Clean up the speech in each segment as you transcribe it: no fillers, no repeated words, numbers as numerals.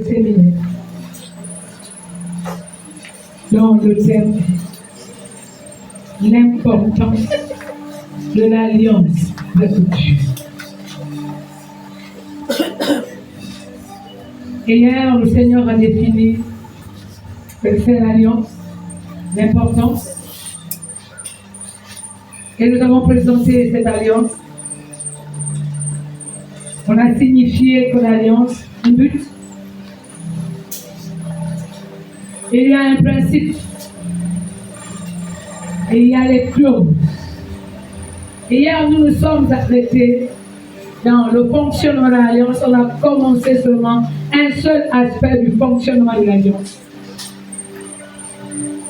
féminin dans le thème l'importance de l'alliance avec Dieu. Et hier, le Seigneur a défini ce que c'est l'alliance, l'importance. Et nous avons présenté cette alliance. On a signifié que l'alliance, un but. Et il y a un principe. Et il y a les clauses. Et hier, nous nous sommes arrêtés dans le fonctionnement de l'alliance. On a commencé seulement un seul aspect du fonctionnement de l'alliance.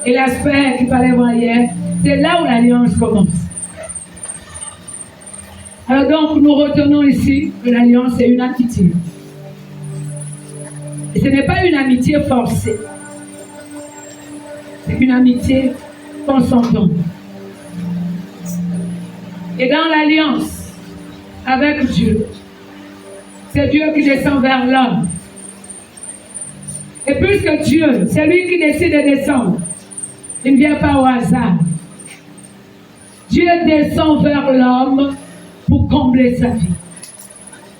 Et l'aspect qu'il fallait voir hier, c'est là où l'alliance commence. Alors donc, nous retenons ici que l'alliance est une amitié. Et ce n'est pas une amitié forcée. C'est une amitié consentante. Et dans l'alliance avec Dieu, c'est Dieu qui descend vers l'homme. Et puisque Dieu, c'est lui qui décide de descendre, il ne vient pas au hasard. Dieu descend vers l'homme pour combler sa vie.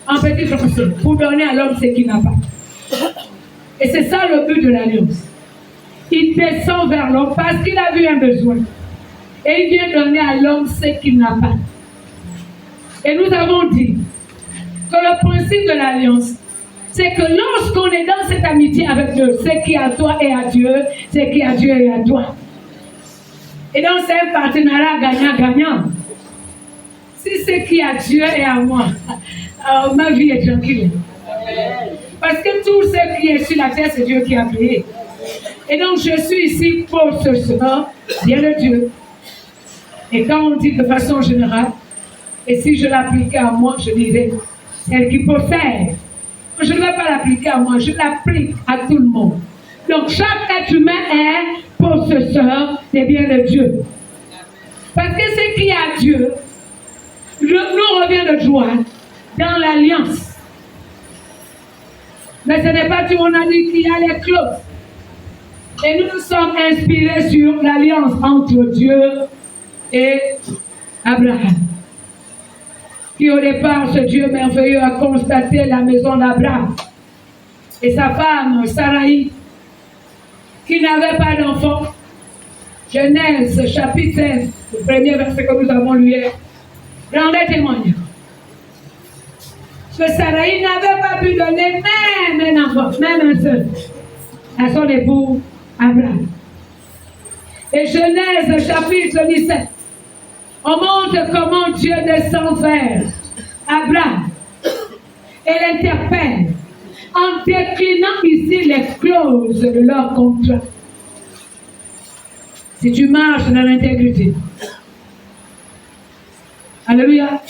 En petit français, pour donner à l'homme ce qu'il n'a pas. Et c'est ça le but de l'alliance. Il descend vers l'homme parce qu'il a vu un besoin. Et il vient donner à l'homme ce qu'il n'a pas. Et nous avons dit que le principe de l'alliance, c'est que lorsqu'on est dans cette amitié avec Dieu, ce qui est à toi et à Dieu, ce qui est à Dieu et à toi. Et donc c'est un partenariat gagnant-gagnant. Si ce qui est à Dieu et à moi, ma vie est tranquille. Parce que tout ce qui est sur la terre, c'est Dieu qui a créé. Et donc je suis ici pour ce soir, bien le Dieu. Et quand on dit de façon générale, et si je l'appliquais à moi, je dirais, celle qui possède. Je ne vais pas l'appliquer à moi, je l'applique à tout le monde. Donc chaque être humain est possesseur des biens de Dieu. Parce que ce qui est à Dieu, nous revient de joie dans l'alliance. Mais ce n'est pas tout, on a dit qu'il y a les clauses. Et nous nous sommes inspirés sur l'alliance entre Dieu et Abraham. Qui au départ, ce Dieu merveilleux a constaté la maison d'Abraham et sa femme Sarai, qui n'avait pas d'enfant. Genèse chapitre 16, le premier verset que nous avons lu hier, rendait témoignage que Sarai n'avait pas pu donner même un enfant, même un seul, à son époux Abraham. Et Genèse chapitre 17, on montre comment Dieu descend vers Abraham et l'interpelle en déclinant ici les clauses de leur contrat. Si tu marches dans l'intégrité. Alléluia.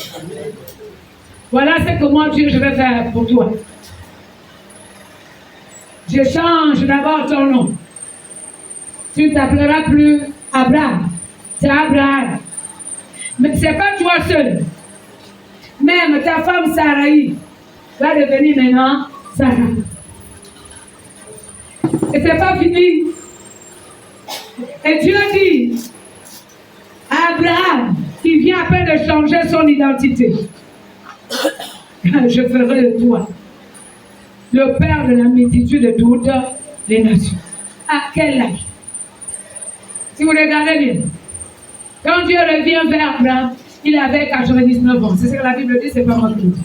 Voilà ce que moi, Dieu, je vais faire pour toi. Je change d'abord ton nom. Tu ne t'appelleras plus Abraham. C'est Abraham. Mais ce n'est pas toi seul. Même ta femme Sarai va devenir maintenant Sarah. Et ce n'est pas fini. Et Dieu dit à Abraham, qui vient à peine de changer son identité, je ferai de toi le père de la multitude de toutes les nations. À quel âge? Si vous regardez bien, quand Dieu revient vers Abraham, il avait 99 ans. C'est ce que la Bible dit, c'est pas moi qui le dis.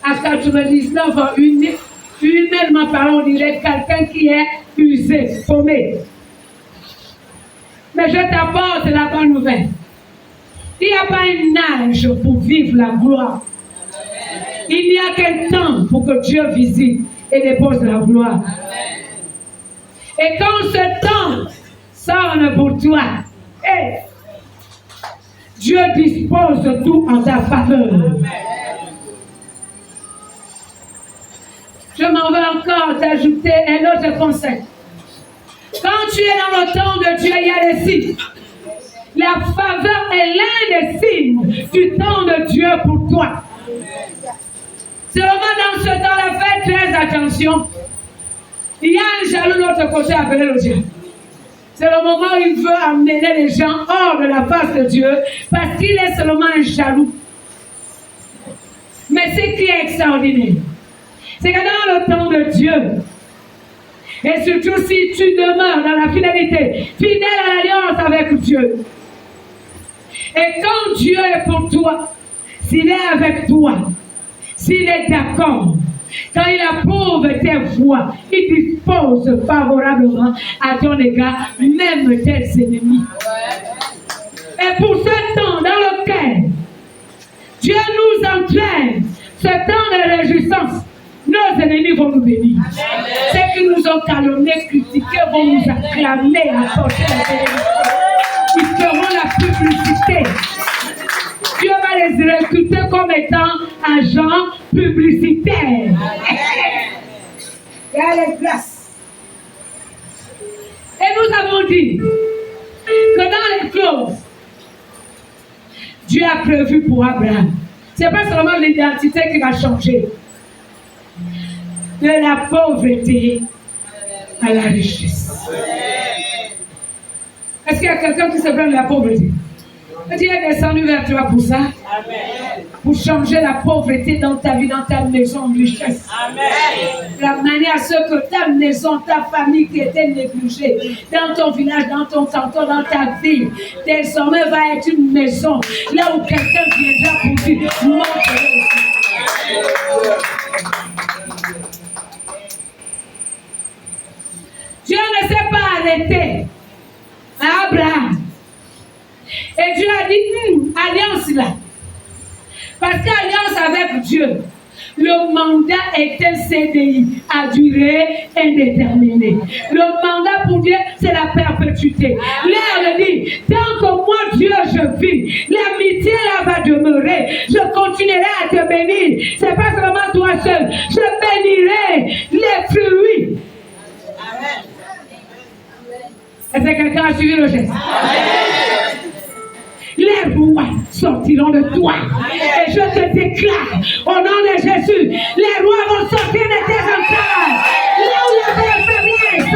À 99 ans, humainement parlant, on dirait quelqu'un qui est usé, paumé. Mais je t'apporte la bonne nouvelle. Il n'y a pas un âge pour vivre la gloire. Il n'y a qu'un temps pour que Dieu visite et dépose la gloire. Et quand ce temps sonne pour toi, hey, Dieu dispose de tout en ta faveur. Je m'en vais encore t'ajouter un autre conseil. Quand tu es dans le temps de Dieu, il y a des signes. La faveur est l'un des signes du temps de Dieu pour toi. Seulement dans ce temps-là, faites très attention. Il y a un jaloux de l'autre côté appelé le diable. C'est le moment où il veut amener les gens hors de la face de Dieu parce qu'il est seulement un jaloux. Mais ce qui est extraordinaire, c'est que dans le temps de Dieu, et surtout si tu demeures dans la fidélité, fidèle à l'alliance avec Dieu, et quand Dieu est pour toi, s'il est avec toi, s'il est d'accord, quand il approuve tes voies, il dispose favorablement à ton égard, même tes ennemis. Et pour ce temps dans lequel Dieu nous entraîne, ce temps de réjouissance, nos ennemis vont nous bénir. Ceux qui nous ont calomniés, critiqués, vont nous acclamer, apporter la bénédiction. Ils feront la publicité. Dieu va les recruter comme étant agents publicitaires. Et à la grâce. Et nous avons dit que dans les clauses, Dieu a prévu pour Abraham. Ce n'est pas seulement l'identité qui va changer. De la pauvreté à la richesse. Est-ce qu'il y a quelqu'un qui se plaint de la pauvreté? Dieu est descendu vers toi pour ça. Amen. Pour changer la pauvreté dans ta vie, dans ta maison en richesse. Amen. La manière à ce que ta maison, ta famille qui était négligée, dans ton village, dans ton canton, dans ta ville, désormais va être une maison là où quelqu'un viendra pour dire montre-le. Dieu ne s'est pas arrêté à Abraham. Et Dieu a dit, alliance là. Parce qu'alliance avec Dieu, le mandat est un CDI à durée indéterminée. Le mandat pour Dieu, c'est la perpétuité. L'air dit, tant que moi Dieu je vis, l'amitié là va demeurer. Je continuerai à te bénir. C'est pas seulement toi seul. Je bénirai les fruits. Amen. Est-ce que quelqu'un a suivi le geste? Les rois sortiront de toi. Et je te déclare, au nom de Jésus, les rois vont sortir de tes entrailles. Là où il y avait faiblesse,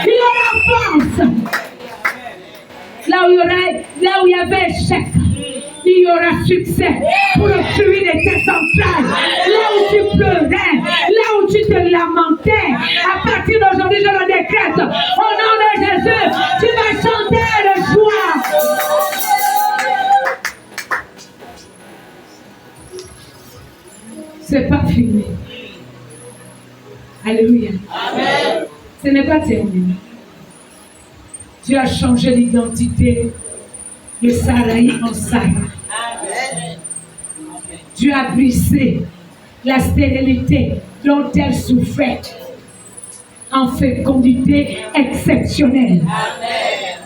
il y aura force. Là où il y avait échec, il y aura succès pour le fruit de tes entrailles. Là où tu pleurais, là où tu te lamentais, à partir d'aujourd'hui, je le décrète. Au nom de Jésus, tu vas chanter de joie. C'est pas fini. Alléluia. Amen. Ce n'est pas terminé. Dieu a changé l'identité de Saraï en Sarah. Amen. Dieu a brisé la stérilité dont elle souffrait en fécondité exceptionnelle. Amen.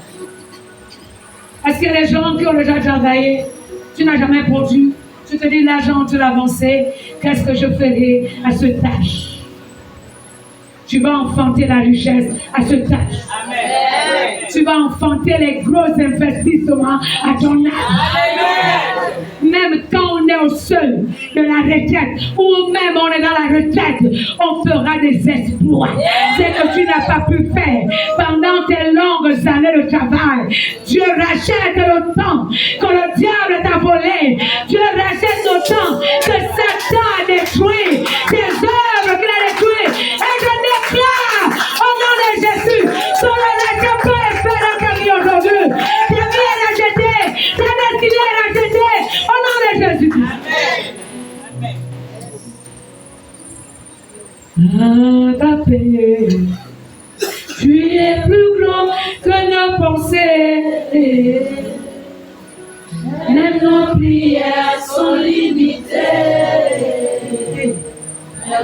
Est-ce que les gens qui ont déjà travaillé, tu n'as jamais produit? Tu te dis, l'argent, tu l'as avancé, qu'est-ce que je ferai à ce tâche? Tu vas enfanter la richesse à ce tâche. Amen. Tu vas enfanter les gros investissements à ton âge. Même quand on est au seuil de la retraite, ou même on est dans la retraite, on fera des exploits. C'est que tu n'as pas pu faire pendant tes longues années de travail. Dieu rachète le temps que le diable t'a volé. Dieu rachète le temps que Satan a détruit, tes œuvres qu'il a détruites. Et je déclare au nom de Jésus, sur le rachat peut faire dans ta vie aujourd'hui. Ta vie est rachetée, ta destinée est rachetée au nom de Jésus. Amen. Papa, tu es plus grand que nos pensées. Même nos prières sont limitées.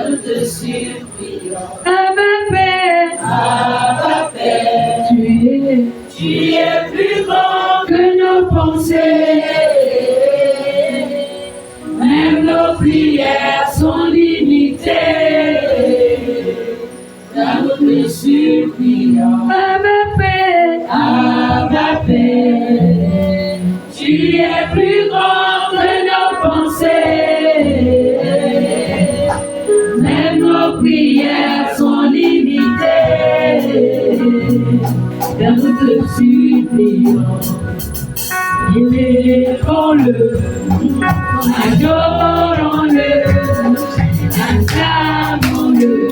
Nous te supplions. Abba Père, tu es plus grand que nos pensées. Même nos prières sont limitées. Nous te supplions. Abba Père, tu es plus grand que nos pensées. Élevons-le, adorons-le, acclamons-le.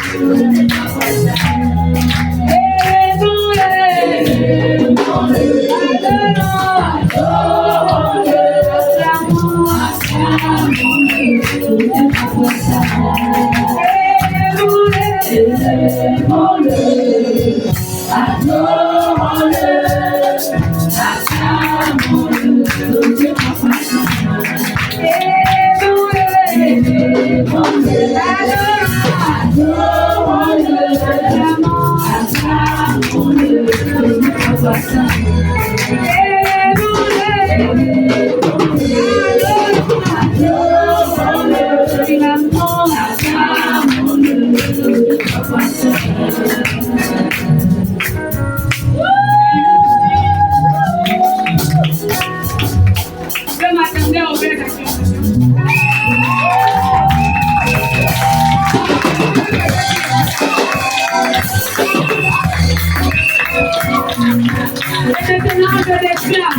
Maintenant, je déclare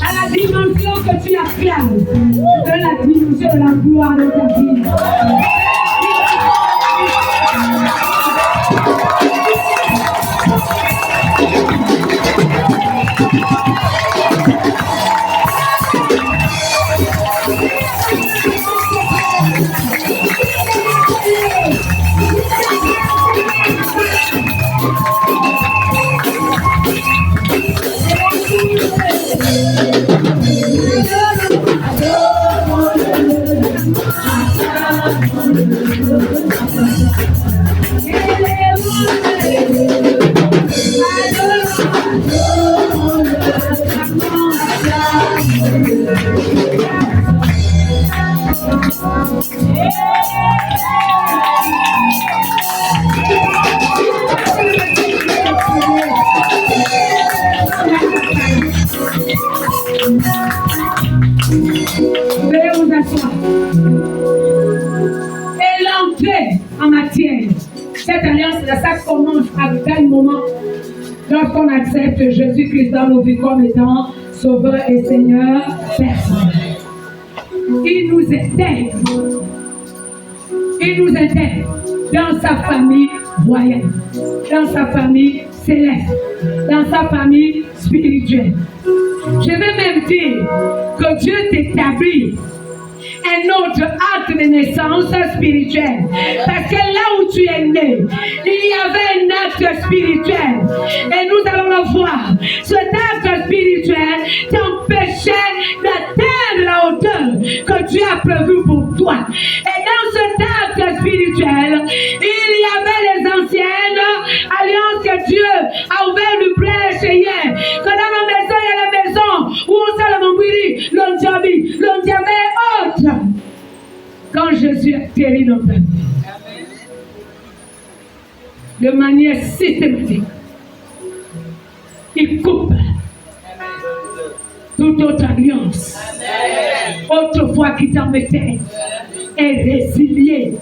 à la dimension que tu acclames, de la dimension de la gloire de ta vie. Cette alliance, ça commence à quel moment? Lorsqu'on accepte Jésus-Christ dans nos vies comme étant Sauveur et Seigneur personnel. Il nous intègre. Il nous intègre dans sa famille royale, dans sa famille céleste, dans sa famille spirituelle. Je vais même dire que Dieu t'établit un autre acte de naissance spirituelle. Parce que là où tu es né, il y avait un acte spirituel. Et nous allons le voir. Cet acte spirituel t'empêchait d'atteindre la hauteur que Dieu a prévue pour toi. Et dans cet acte spirituel, il y avait les anciennes alliances que Dieu a ouvert du brèche hier. Que dans nos maisons, il y a la maison où on sait le mambiri, l'ondiamé autre. Quand Jésus atterrit dans ta vie, de manière systématique, il coupe toute autre alliance, autrefois qui t'embêtait, est résiliée,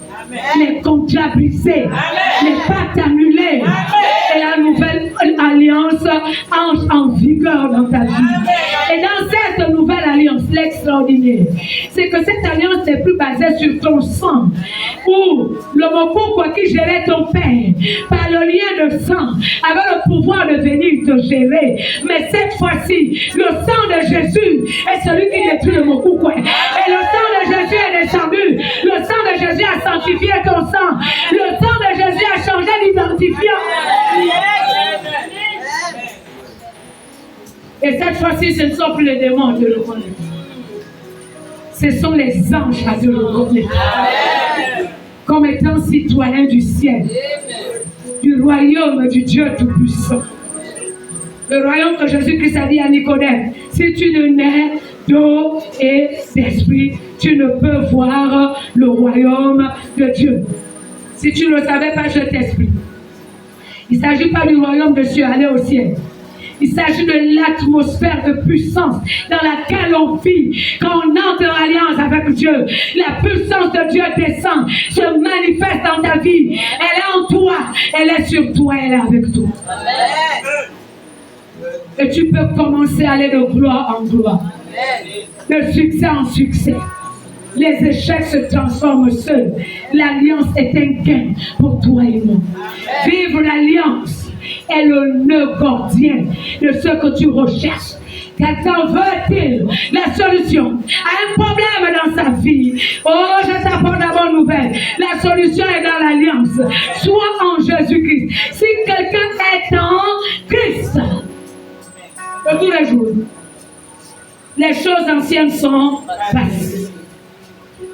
les contrats brisés, les pactes annulés, et la nouvelle alliance entre en vigueur dans ta vie. Et dans cette nouvelle alliance, l'extraordinaire, c'est que cette alliance n'est plus basée sur ton sang, ou le Mokoko qui gérait ton père, par le lien de sang, avait le pouvoir de venir te gérer. Mais cette fois-ci, le sang de Jésus est celui qui détruit le Mokoko. Et le sang de Jésus est descendu. Le sang de Jésus a sanctifié ton sang. Le sang de Jésus a changé l'identifiant. Et cette fois-ci, ce ne sont plus les démons de le connaître. Ce sont les anges à Dieu le connaître. Comme étant citoyens du ciel, du royaume du Dieu Tout-Puissant. Le royaume que Jésus-Christ a dit à Nicodème, si tu ne nais d'eau et d'esprit, tu ne peux voir le royaume de Dieu. Si tu ne le savais pas, je t'explique. Il ne s'agit pas du royaume de Dieu, aller au ciel. Il s'agit de l'atmosphère de puissance dans laquelle on vit. Quand on entre en alliance avec Dieu, la puissance de Dieu descend, se manifeste dans ta vie. Elle est en toi, elle est sur toi, elle est avec toi. Et tu peux commencer à aller de gloire en gloire. De succès en succès. Les échecs se transforment seuls. L'alliance est un gain pour toi et moi. Vivre l'alliance est le nœud gardien de ce que tu recherches. Quelqu'un veut-il la solution à un problème dans sa vie? Oh, je t'apporte la bonne nouvelle. La solution est dans l'alliance. Soit en Jésus-Christ. Si quelqu'un est en Christ, de tous les jours, les choses anciennes sont passées.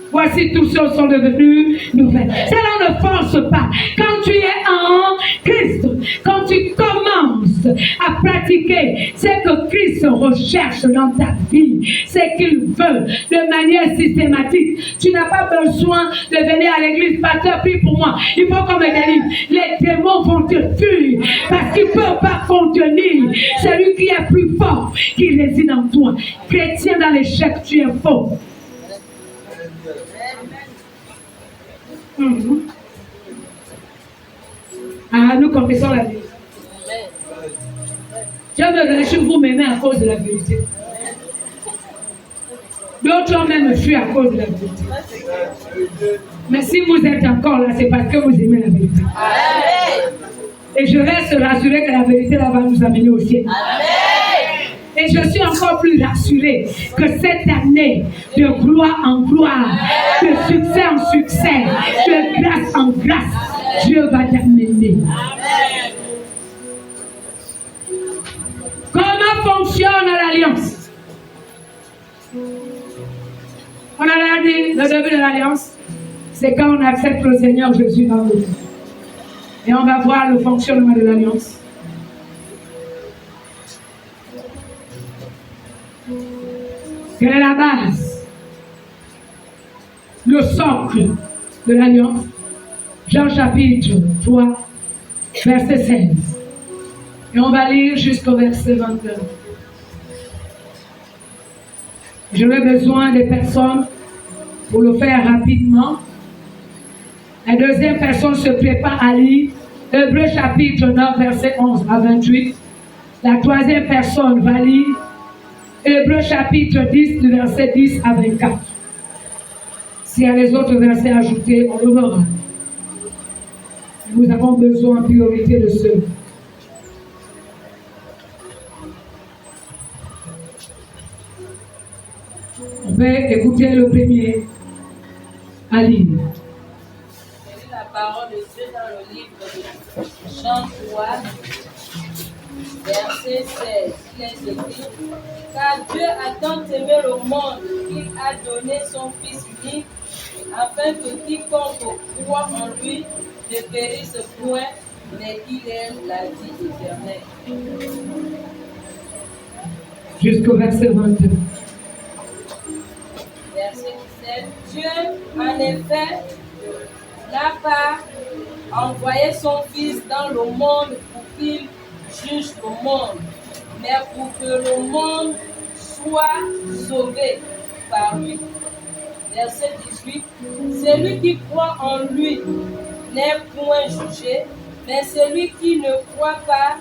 Voici, tous ceux sont devenus nouvelles. Cela ne force pas. Quand tu es en Christ, quand tu commences à pratiquer ce que Christ recherche dans ta vie, ce qu'il veut de manière systématique, tu n'as pas besoin de venir à l'église, pasteur, prie pour moi. Il faut qu'on me délivre. Les démons vont te fuir parce qu'ils ne peuvent pas contenir celui qui est plus fort, qui réside en toi. Chrétien dans l'échec, tu es faux. Ah, nous confessons la vérité. Je me lâche vous m'aimer à cause de la vérité. D'autres ont même fui à cause de la vérité. Mais si vous êtes encore là, c'est parce que vous aimez la vérité. Et je reste rassuré que la vérité là va nous amener au ciel. Et je suis encore plus rassurée que cette année, de gloire en gloire, de succès en succès, de grâce en grâce, Dieu va t'amener. Comment fonctionne l'alliance? On a dit, le début de l'alliance, c'est quand on accepte le Seigneur Jésus dans notre vie. Et on va voir le fonctionnement de l'alliance. Quelle est la base? Le socle de l'alliance. Jean chapitre 3, verset 16. Et on va lire jusqu'au verset 21. J'aurai besoin des personnes pour le faire rapidement. La deuxième personne se prépare à lire Hébreux chapitre 9, verset 11 à 28. La troisième personne va lire Hébreux chapitre 10, du verset 10 à 24. S'il y a les autres versets ajoutés, on le verra. Nous avons besoin en priorité de ceux. On peut écouter le premier à lire. La parole de Dieu dans le livre de Jean 3, verset 16. Il est écrit: car Dieu a tant aimé le monde qu'il a donné son Fils unique, afin que quiconque croit en lui ne périsse point, mais qu'il ait la vie éternelle. Jusqu'au verset 22. Verset 17. Dieu, en effet, n'a pas envoyé son Fils dans le monde pour qu'il juge le monde, mais pour que le monde soit sauvé par lui. Verset 18. Celui qui croit en lui n'est point jugé, mais celui qui ne croit pas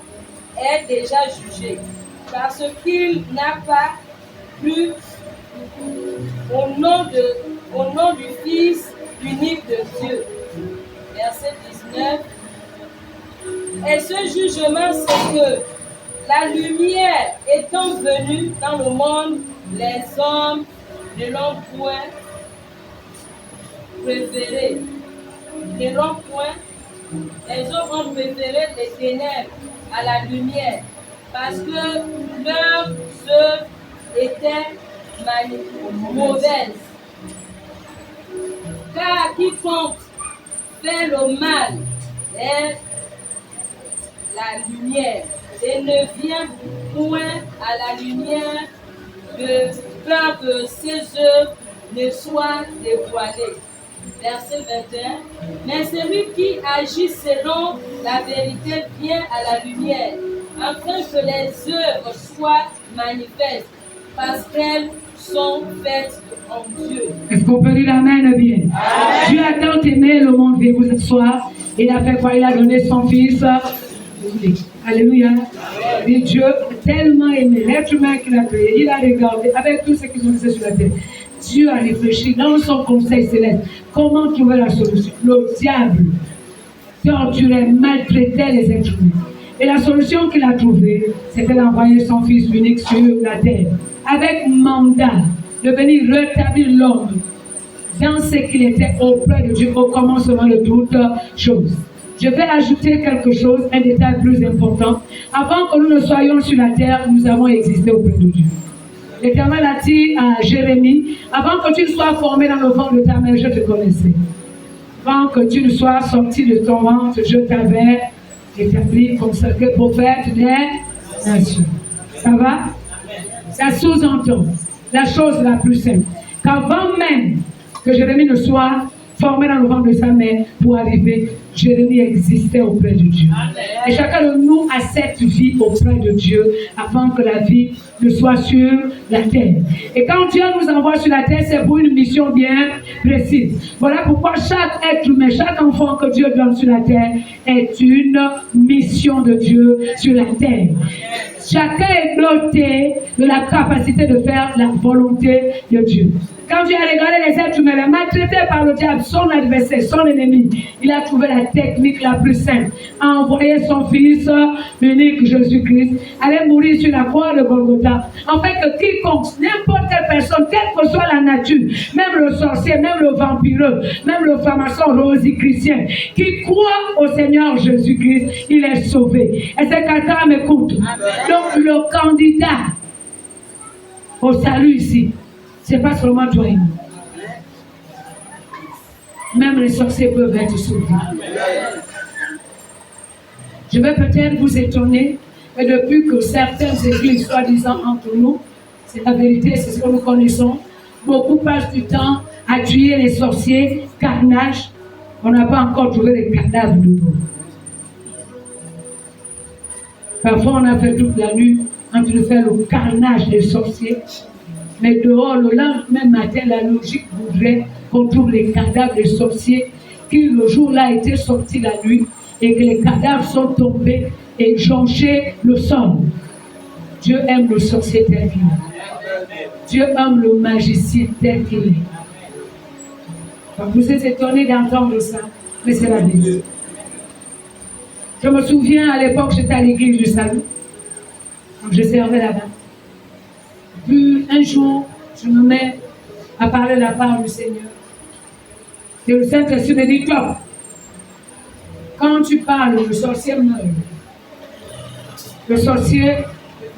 est déjà jugé, parce qu'il n'a pas cru au nom du Fils unique de Dieu. Verset 19. Et ce jugement, c'est que la lumière étant venue dans le monde, les hommes ne l'ont point préféré. Les hommes ont préféré les ténèbres à la lumière, parce que leurs œuvres étaient mauvaises. Car quiconque fait le mal est la lumière et ne vient point à la lumière de peur que ses œuvres ne soient dévoilées. Verset 21. Mais celui qui agit selon la vérité vient à la lumière, afin que les œuvres soient manifestes, parce qu'elles sont faites en Dieu. Est-ce qu'on peut dire Amen bien? Amen. Dieu a tant aimé le monde, vous ce soir. Il a fait quoi? Il a donné son Fils. Alléluia. Et Dieu a tellement aimé l'être humain qu'il a créé. Il a regardé avec tous ceux qui sont restés sur la terre. Dieu a réfléchi dans son conseil céleste. Comment trouver la solution? Le diable torturait, maltraitait les êtres humains. Et la solution qu'il a trouvée, c'était d'envoyer son Fils unique sur la terre. Avec mandat de venir rétablir l'homme dans ce qu'il était auprès de Dieu au commencement de toutes choses. Je vais ajouter quelque chose, un détail plus important. Avant que nous ne soyons sur la terre, nous avons existé auprès de Dieu. L'Éternel a dit à Jérémie, avant que tu ne sois formé dans le ventre de ta mère, je te connaissais. Avant que tu ne sois sorti de ton ventre, je t'avais établi, consacré, prophète des nations. Ça va? Ça sous-entend la chose la plus simple. Qu'avant même que Jérémie ne soit formé dans le ventre de sa mère pour arriver, Jérémie existait auprès de Dieu. Et chacun de nous a cette vie auprès de Dieu avant que la vie ne soit sur la terre. Et quand Dieu nous envoie sur la terre, c'est pour une mission bien précise. Voilà pourquoi chaque être humain, chaque enfant que Dieu donne sur la terre est une mission de Dieu sur la terre. Chacun est doté de la capacité de faire la volonté de Dieu. Quand Dieu a regardé les êtres humains, les maltraités par le diable, son adversaire, son ennemi, il a trouvé la technique la plus simple. A envoyé son Fils unique, Jésus-Christ, aller mourir sur la croix de Golgotha. En fait, que quiconque, n'importe quelle personne, quelle que soit la nature, même le sorcier, même le vampireux, même le franc-maçon rosicrucien, qui croit au Seigneur Jésus-Christ, il est sauvé. Est-ce que quelqu'un m'écoute? Donc, le candidat au salut ici, ce n'est pas seulement toi et moi. Même les sorciers peuvent être sauvés. Je vais peut-être vous étonner, mais depuis que certaines églises, soi-disant entre nous, c'est la vérité, c'est ce que nous connaissons, beaucoup passent du temps à tuer les sorciers, carnage. On n'a pas encore trouvé les cadavres de nous. Parfois, on a fait toute la nuit en train de faire le carnage des sorciers. Mais dehors, le lendemain matin, la logique voudrait qu'on trouve les cadavres des sorciers qui, le jour-là, étaient sortis la nuit et que les cadavres sont tombés et jonché le sol. Dieu aime le sorcier tel qu'il est. Dieu aime le magicien tel qu'il est. Donc vous êtes étonnés d'entendre ça, mais c'est la vérité. Je me souviens, à l'époque, j'étais à l'église du Salut. Donc je servais là-bas. Puis un jour, je me mets à parler de la part du Seigneur. Et le Saint-Esprit me dit, toi, quand tu parles, le sorcier meurt. Le sorcier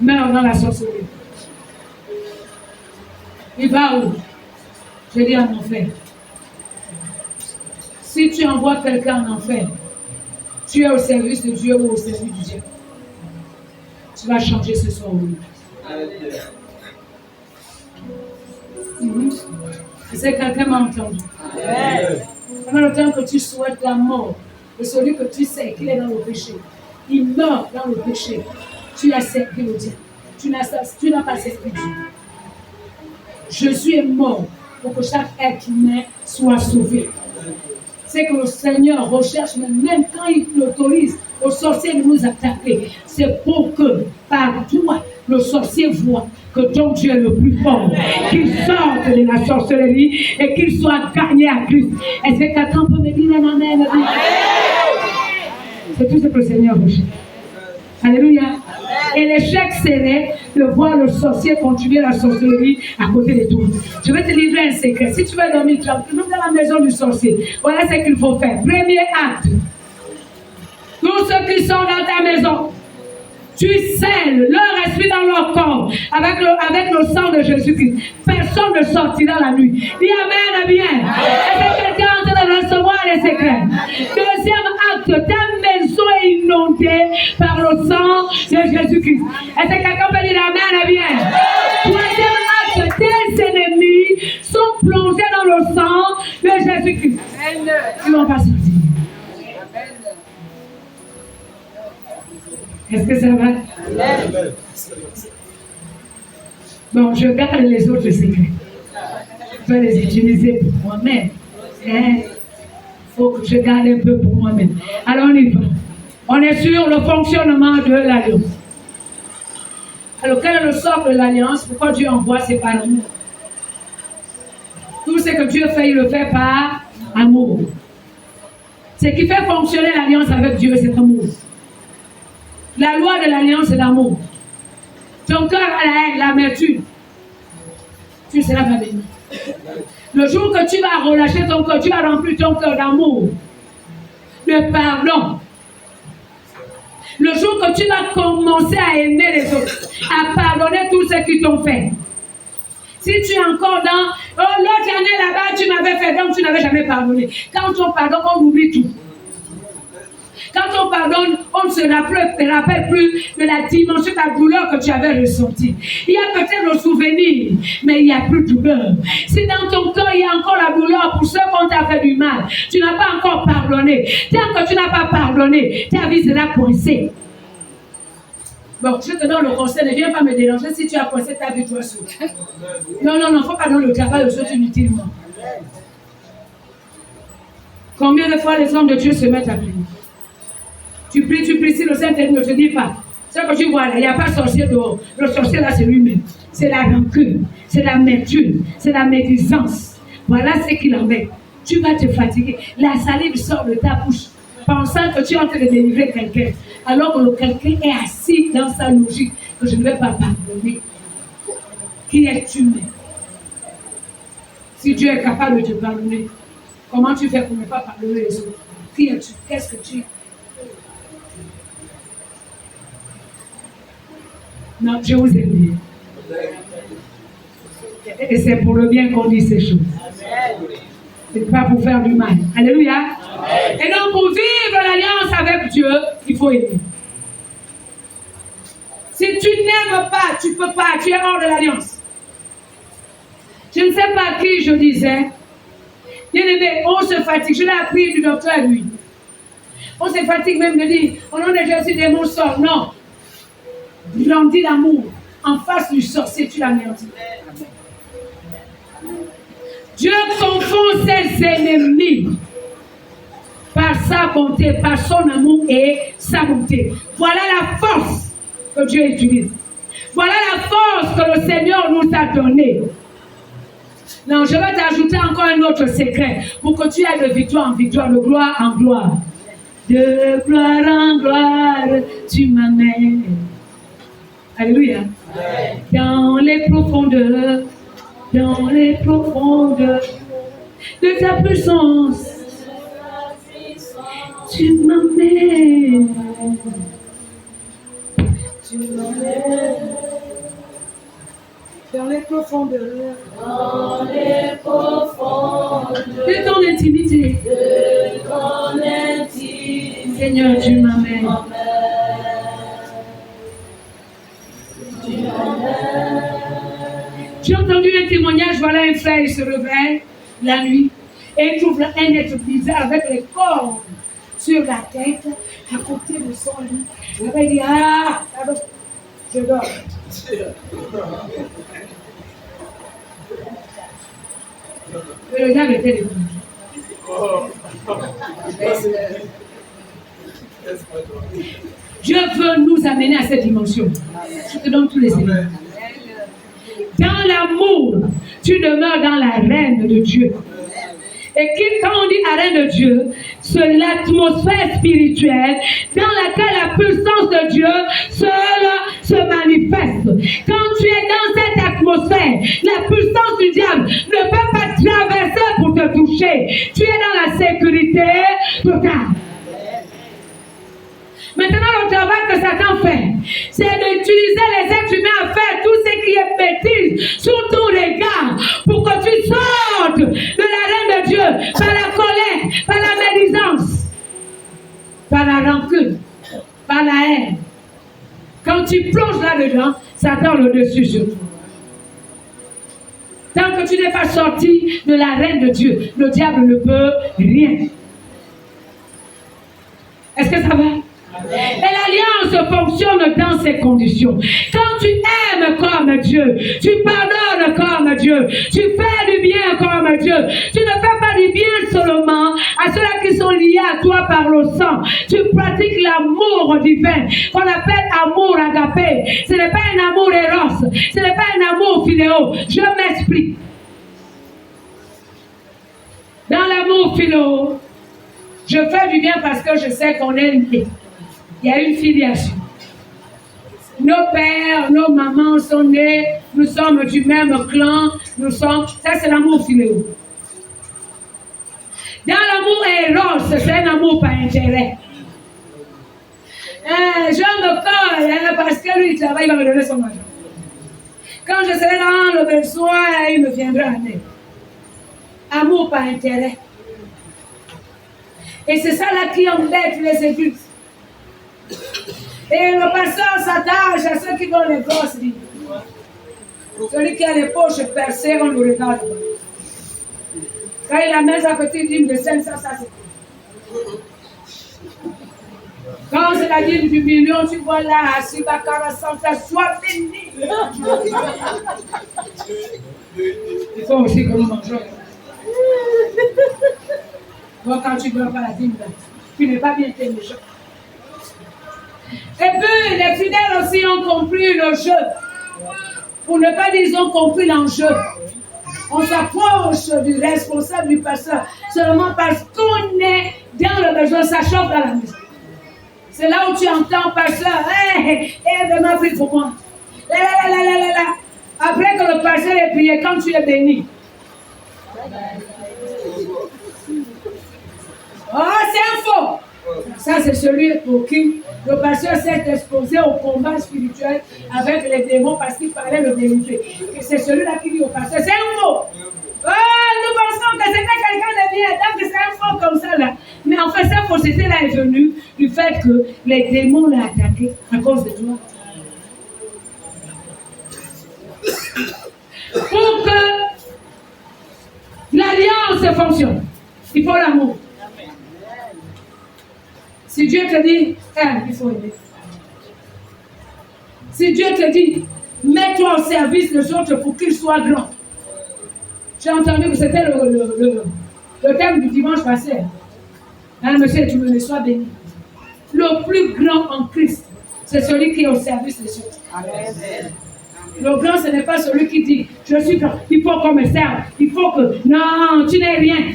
meurt dans la sorcellerie. Il va où? Je dis en enfer. Si tu envoies quelqu'un en enfer, tu es au service de Dieu ou au service du diable. Tu vas changer ce soir. Est-ce que quelqu'un m'a entendu? Pendant le temps que tu souhaites la mort de celui que tu sais qu'il est dans le péché, il meurt dans le péché. Tu as servi le diable. Tu n'as pas servi Dieu. Jésus est mort pour que chaque être humain soit sauvé. C'est que le Seigneur recherche, même quand il autorise aux sorciers de nous attaquer, c'est pour que par toi, le sorcier voit que ton Dieu est le plus fort, qu'il sorte de la sorcellerie et qu'il soit gagné à Christ. Est-ce que quelqu'un peut me dire un amen? C'est tout ce que le Seigneur recherche. Alléluia. Et l'échec serait de voir le sorcier continuer la sorcellerie à côté de tout. Je vais te livrer un secret. Si tu veux dormir tranquille, dans la maison du sorcier, voilà ce qu'il faut faire. Premier acte. Tous ceux qui sont dans ta maison, tu scelles leur esprit dans leur corps avec le sang de Jésus-Christ. Personne ne sortira la nuit. Dis amen, bien. Est-ce que quelqu'un est en train de recevoir les secrets? Deuxième acte, ta maison est inondée par le sang de Jésus-Christ. Est-ce que quelqu'un peut dire amen, bien? Troisième acte, tes ennemis sont plongés dans le sang de Jésus-Christ. Ils ne vont pas sortir. Est-ce que ça va? Bon, je garde les autres secrets. Je vais les utiliser pour moi-même. Il faut que je garde un peu pour moi-même. Alors on y va. On est sur le fonctionnement de l'alliance. Alors, quel est le sort de l'alliance? Pourquoi Dieu envoie? C'est par amour. Tout ce que Dieu fait, il le fait par amour. Ce qui fait fonctionner l'alliance avec Dieu, c'est l'amour. La loi de l'alliance, c'est l'amour. Ton cœur a la haine, l'amertume. Tu ne seras pas béni. Le jour que tu vas relâcher ton cœur, tu vas remplir ton cœur d'amour, de pardon. Le jour que tu vas commencer à aimer les autres, à pardonner tous ceux qui t'ont fait. Si tu es encore dans, oh l'autre année là-bas, tu m'avais fait, donc tu n'avais jamais pardonné. Quand on pardonne, on oublie tout. Quand on pardonne, on ne se rappelle plus de la dimension de la douleur que tu avais ressentie. Il y a peut-être le souvenir, mais il n'y a plus de douleur. Si dans ton cœur, il y a encore la douleur pour ceux qu'on t'a fait du mal, tu n'as pas encore pardonné. Tant que tu n'as pas pardonné, ta vie sera coincée. Bon, je te donne le conseil, ne viens pas me déranger. Si tu as coincé ta vie, tu vas sauter. Non, il ne faut pas donner le travail aux autres inutilement. Combien de fois les hommes de Dieu se mettent à prier? Tu pries, si le Saint-Esprit ne te dit pas. Ce que tu vois là, il n'y a pas de sorcier dehors. Le sorcier là, c'est lui-même. C'est la rancune, c'est l'amertume, c'est la médisance. Voilà ce qu'il en est. Tu vas te fatiguer. La salive sort de ta bouche, pensant que tu es en train de délivrer quelqu'un. Alors que le quelqu'un est assis dans sa logique, que je ne vais pas pardonner. Qui es-tu même? Si Dieu est capable de te pardonner, comment tu fais pour ne pas pardonner les autres? Qui es-tu? Qu'est-ce que tu es? Non, je vous aime bien. Et c'est pour le bien qu'on dit ces choses. C'est pas pour faire du mal. Alléluia. Et donc, pour vivre l'alliance avec Dieu, il faut aimer. Si tu n'aimes pas, tu ne peux pas, tu es hors de l'alliance. Je ne sais pas qui je disais. Bien aimé, on se fatigue. Je l'ai appris du docteur, lui. On se fatigue même de dire, au nom de Jésus, des démons sortent. Non. Grandis l'amour. En face du sorcier, tu l'anéantis. Dieu confond ses ennemis par sa bonté, par son amour et sa bonté. Voilà la force que Dieu utilise. Voilà la force que le Seigneur nous a donnée. Non, je vais t'ajouter encore un autre secret pour que tu ailles de victoire en victoire, de gloire en gloire. De gloire en gloire, tu m'amènes. Alléluia. Dans les profondeurs de ta puissance, tu m'amènes. Tu m'amènes. Dans les profondeurs de ton intimité, Seigneur, tu m'amènes. J'ai entendu un témoignage, voilà un frère, il se réveille la nuit et il trouve un être bizarre avec les cornes sur la tête à côté de son lit. Il dit, ah, pardon, je dors. Le gars était debout. Dieu veut nous amener à cette dimension. Je te donne tous les éléments. Dans l'amour, tu demeures dans la reine de Dieu. Et quand on dit arène de Dieu, c'est l'atmosphère spirituelle dans laquelle la puissance de Dieu seule se manifeste. Quand tu es dans cette atmosphère, la puissance du diable ne peut pas traverser pour te toucher. Tu es dans la sécurité totale. Maintenant, le travail que Satan fait, c'est d'utiliser les êtres humains à faire tout ce qui est bêtise sous ton regard pour que tu sortes de la reine de Dieu par la colère, par la médisance, par la rancune, par la haine. Quand tu plonges là-dedans, Satan le dessus sur toi. Tant que tu n'es pas sorti de la reine de Dieu, le diable ne peut rien. Est-ce que ça va? Et l'alliance l'alliance fonctionne dans ces conditions. Quand tu aimes comme Dieu, tu pardonnes comme Dieu, tu fais du bien comme Dieu, tu ne fais pas du bien seulement à ceux-là qui sont liés à toi par le sang. Tu pratiques l'amour divin qu'on appelle amour agapé. Ce n'est pas un amour éros, ce n'est pas un amour philéo. Je m'explique. Dans l'amour philéo, je fais du bien parce que je sais qu'on est liés. Il y a une filiation. Nos pères, nos mamans sont nés, nous sommes du même clan, nous sommes... Ça, c'est l'amour philéo. Dans l'amour éros, c'est un amour par intérêt. Je me colle parce que lui, il travaille, il va me donner son argent. Quand je serai dans le besoin, il me viendra en aide. Amour par intérêt. Et c'est ça là qui embête les adultes. Et le pasteur s'attache à ceux qui donnent les gosses. Celui qui a les poches percées, on le regarde. Quand il amène sa petite dîme de 500, ça c'est. Quand c'est la dîme du million, tu vois là, assis, Bakara, sans faire, sois béni. Il faut aussi que nous mangeons. Toi, quand tu ne veux pas la dîme, tu n'es pas bien fait méchant. Et puis, les fidèles aussi ont compris le jeu. Pour ne pas dire ils ont compris l'enjeu. On s'approche du responsable, du pasteur, seulement parce qu'on est dans le besoin, ça chauffe dans la maison. C'est là où tu entends, pasteur, vraiment prie pour moi. Après que le pasteur est prié, quand tu es béni. Oh, c'est un faux. Ça, c'est celui pour qui le pasteur s'est exposé au combat spirituel avec les démons parce qu'il parlait de vérité. Et c'est celui-là qui dit au pasteur, c'est un faux. Oh, nous pensons que c'était quelqu'un de bien, donc c'est un faux comme ça là. Mais en fait, cette fausseté-là est venue du fait que les démons l'ont attaqué à cause de toi. Pour que l'alliance fonctionne, il faut l'amour. Si Dieu te dit, il faut aimer. Si Dieu te dit, mets-toi au service des autres pour qu'ils soient grands. J'ai entendu que c'était le thème du dimanche passé. Hein, monsieur, tu me sois béni. Le plus grand en Christ, c'est celui qui est au service des autres. Amen. Le grand, ce n'est pas celui qui dit, je suis grand, il faut qu'on me serve, il faut que... Non, tu n'es rien.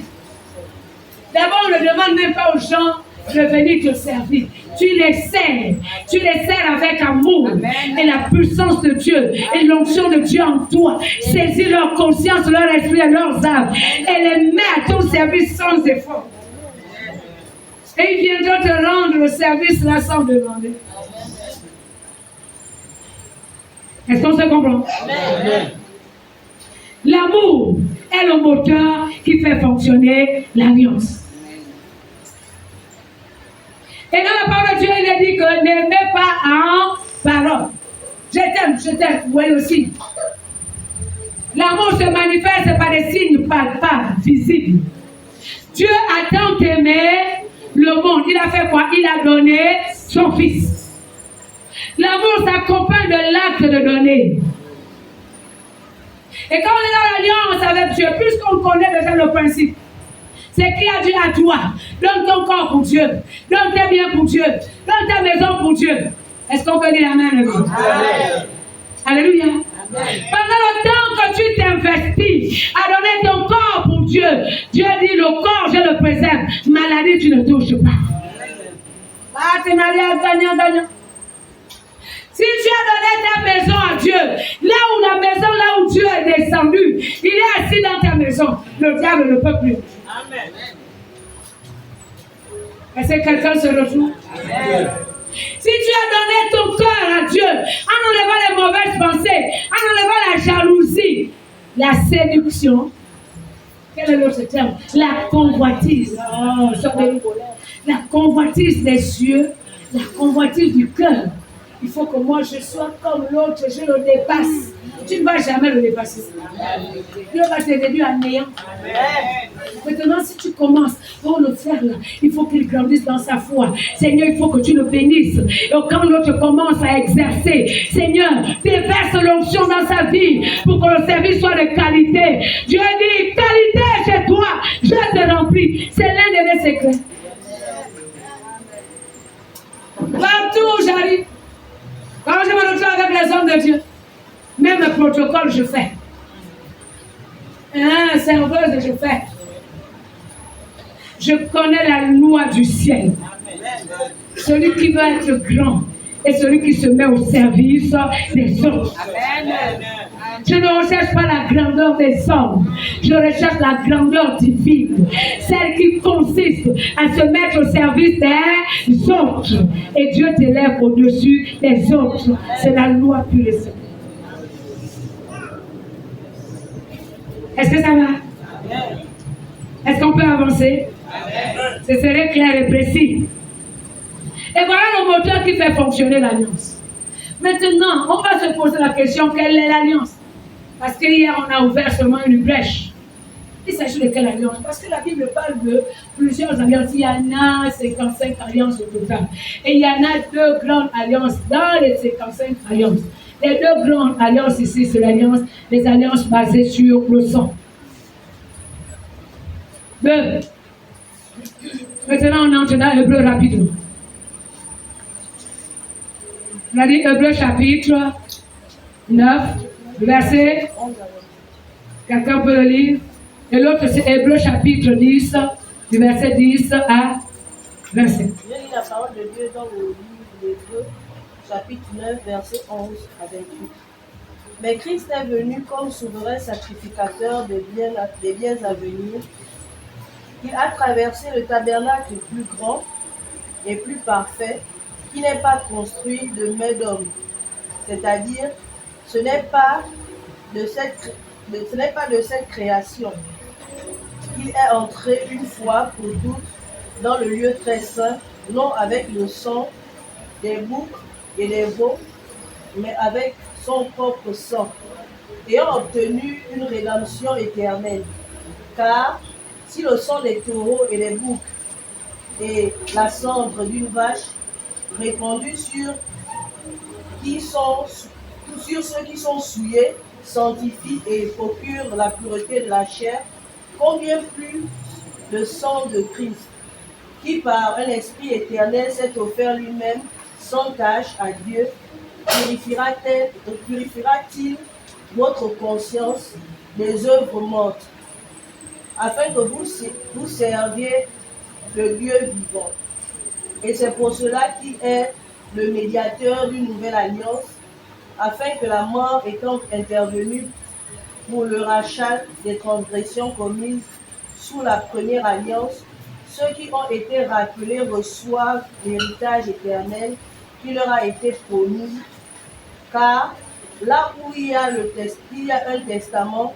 D'abord, on ne demande même pas aux gens de venir te servir. Tu les sers avec amour. Amen. Et la puissance de Dieu et l'onction de Dieu en toi. Saisis leur conscience, leur esprit et leurs âmes et les mets à ton service sans effort. Et ils viendront te rendre le service là sans demander. Est-ce qu'on se comprend? Amen. L'amour est le moteur qui fait fonctionner l'alliance. Et dans la parole de Dieu, il est dit que n'aimez pas en parole. Je t'aime, vous voyez aussi. L'amour se manifeste par des signes palpables, visibles. Dieu a tant aimé le monde. Il a fait quoi? Il a donné son Fils. L'amour s'accompagne de l'acte de donner. Et quand on est dans l'alliance avec Dieu, puisqu'on connaît déjà le principe, c'est qui a dit à toi, donne ton corps pour Dieu, donne tes biens pour Dieu, donne ta maison pour Dieu. Est-ce qu'on peut dire amen? Amen. Alléluia. Amen. Pendant le temps que tu t'investis à donner ton corps pour Dieu, Dieu dit le corps, je le préserve. Maladie, tu ne touches pas. Gagnant. Si tu as donné ta maison à Dieu, là où Dieu est descendu, il est assis dans ta maison. Le diable ne peut plus. Amen. Est-ce que quelqu'un se retrouve? Amen. Si tu as donné ton cœur à Dieu, en enlevant les mauvaises pensées, en enlevant la jalousie, la séduction, quel est l'autre terme? La convoitise. La convoitise des cieux, la convoitise du cœur. il faut que moi je sois comme l'autre, je le dépasse. Tu ne vas jamais le dépasser. Il va se réduire à néant. Maintenant, si tu commences, pour le faire là, il faut qu'il grandisse dans sa foi. Seigneur, il faut que tu le bénisses. Et quand l'autre commence à exercer, Seigneur, déverse l'onction dans sa vie pour que le service soit de qualité. Dieu dit, qualité chez toi, je te remplis. C'est l'un de mes secrets. Partout où j'arrive, quand je me retrouve avec les hommes de Dieu, même le protocole, je fais. Serveuse, je fais. Je connais la loi du ciel. Celui qui veut être grand et celui qui se met au service des autres. Je ne recherche pas la grandeur des hommes. Je recherche la grandeur divine. Celle qui consiste à se mettre au service des autres. Et Dieu t'élève au-dessus des autres. C'est la loi pure et simple. Est-ce que ça va? Est-ce qu'on peut avancer? Ce serait clair et précis. Et voilà le moteur qui fait fonctionner l'alliance. Maintenant, on va se poser la question, quelle est l'alliance? Parce qu'hier, on a ouvert seulement une brèche. Il s'agit de quelle alliance? Parce que la Bible parle de plusieurs alliances. Il y en a 55 alliances au total. Et il y en a 2 grandes alliances dans les 55 alliances. Les 2 grandes alliances ici, c'est les alliances basées sur le sang. 2. Maintenant, on entre dans Hébreu rapidement. On a dit Hébreu chapitre 9, verset. Quelqu'un peut le lire? Et l'autre, c'est Hébreu chapitre 10, du verset 10 à 27. Je lis la parole de Dieu dans le livre d'Hébreu, chapitre 9, verset 11 à 28. Mais Christ est venu comme souverain sacrificateur des biens à venir. Il a traversé le tabernacle plus grand et plus parfait, qui n'est pas construit de main d'homme. C'est-à-dire, ce n'est pas de cette création. Il est entré une fois pour toutes dans le lieu très saint, non avec le sang des boucs et des veaux, mais avec son propre sang, ayant obtenu une rédemption éternelle. Car si le sang des taureaux et des boucs et la cendre d'une vache répandue sur ceux qui sont souillés sanctifie et procure la pureté de la chair, combien plus le sang de Christ, qui par un esprit éternel s'est offert lui-même sans tache à Dieu, purifiera-t-il votre conscience des œuvres mortes, afin que vous serviez le Dieu vivant. Et c'est pour cela qu'il est le médiateur d'une nouvelle alliance, afin que la mort étant intervenue pour le rachat des transgressions commises sous la première alliance, ceux qui ont été rappelés reçoivent l'héritage éternel qui leur a été promis. Car là où il y a un testament,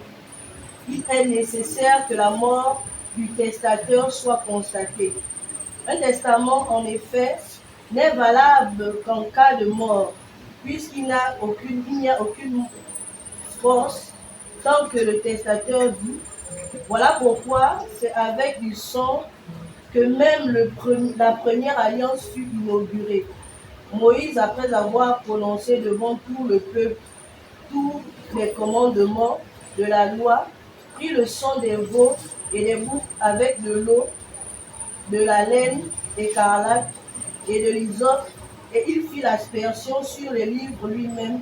il est nécessaire que la mort du testateur soit constatée. Un testament, en effet, n'est valable qu'en cas de mort, puisqu'il n'y a aucune force tant que le testateur vit. Voilà pourquoi c'est avec du sang que même la première alliance fut inaugurée. Moïse, après avoir prononcé devant tout le peuple tous les commandements de la loi, prit le sang des veaux et des boucs avec de l'eau, de la laine écarlate et de l'hysope, et il fit l'aspersion sur les livres lui-même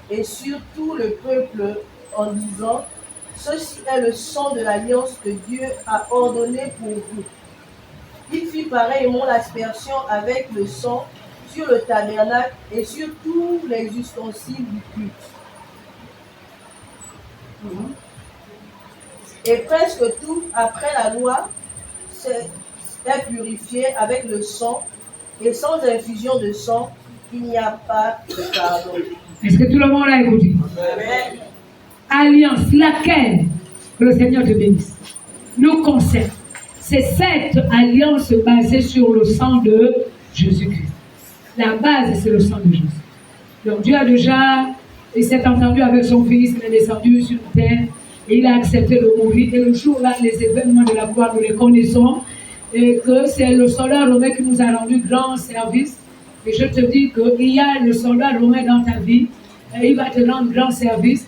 et sur tout le peuple en disant: ceci est le sang de l'alliance que Dieu a ordonné pour vous. Il fit pareillement l'aspersion avec le sang sur le tabernacle et sur tous les ustensiles du culte. Et presque tout, après la loi, est purifié avec le sang, et sans infusion de sang, il n'y a pas de pardon. Est-ce que tout le monde a écouté? Amen. Alliance, laquelle que le Seigneur te bénisse, nous concerne. C'est cette alliance basée sur le sang de Jésus-Christ. La base, c'est le sang de Jésus. Donc Dieu a déjà, il s'est entendu avec son fils, il est descendu sur la terre et il a accepté de mourir. Et le jour-là, les événements de la croix, nous les connaissons. Et que c'est le soldat romain qui nous a rendu grand service. Et je te dis qu'il y a le soldat romain dans ta vie. Et il va te rendre grand service.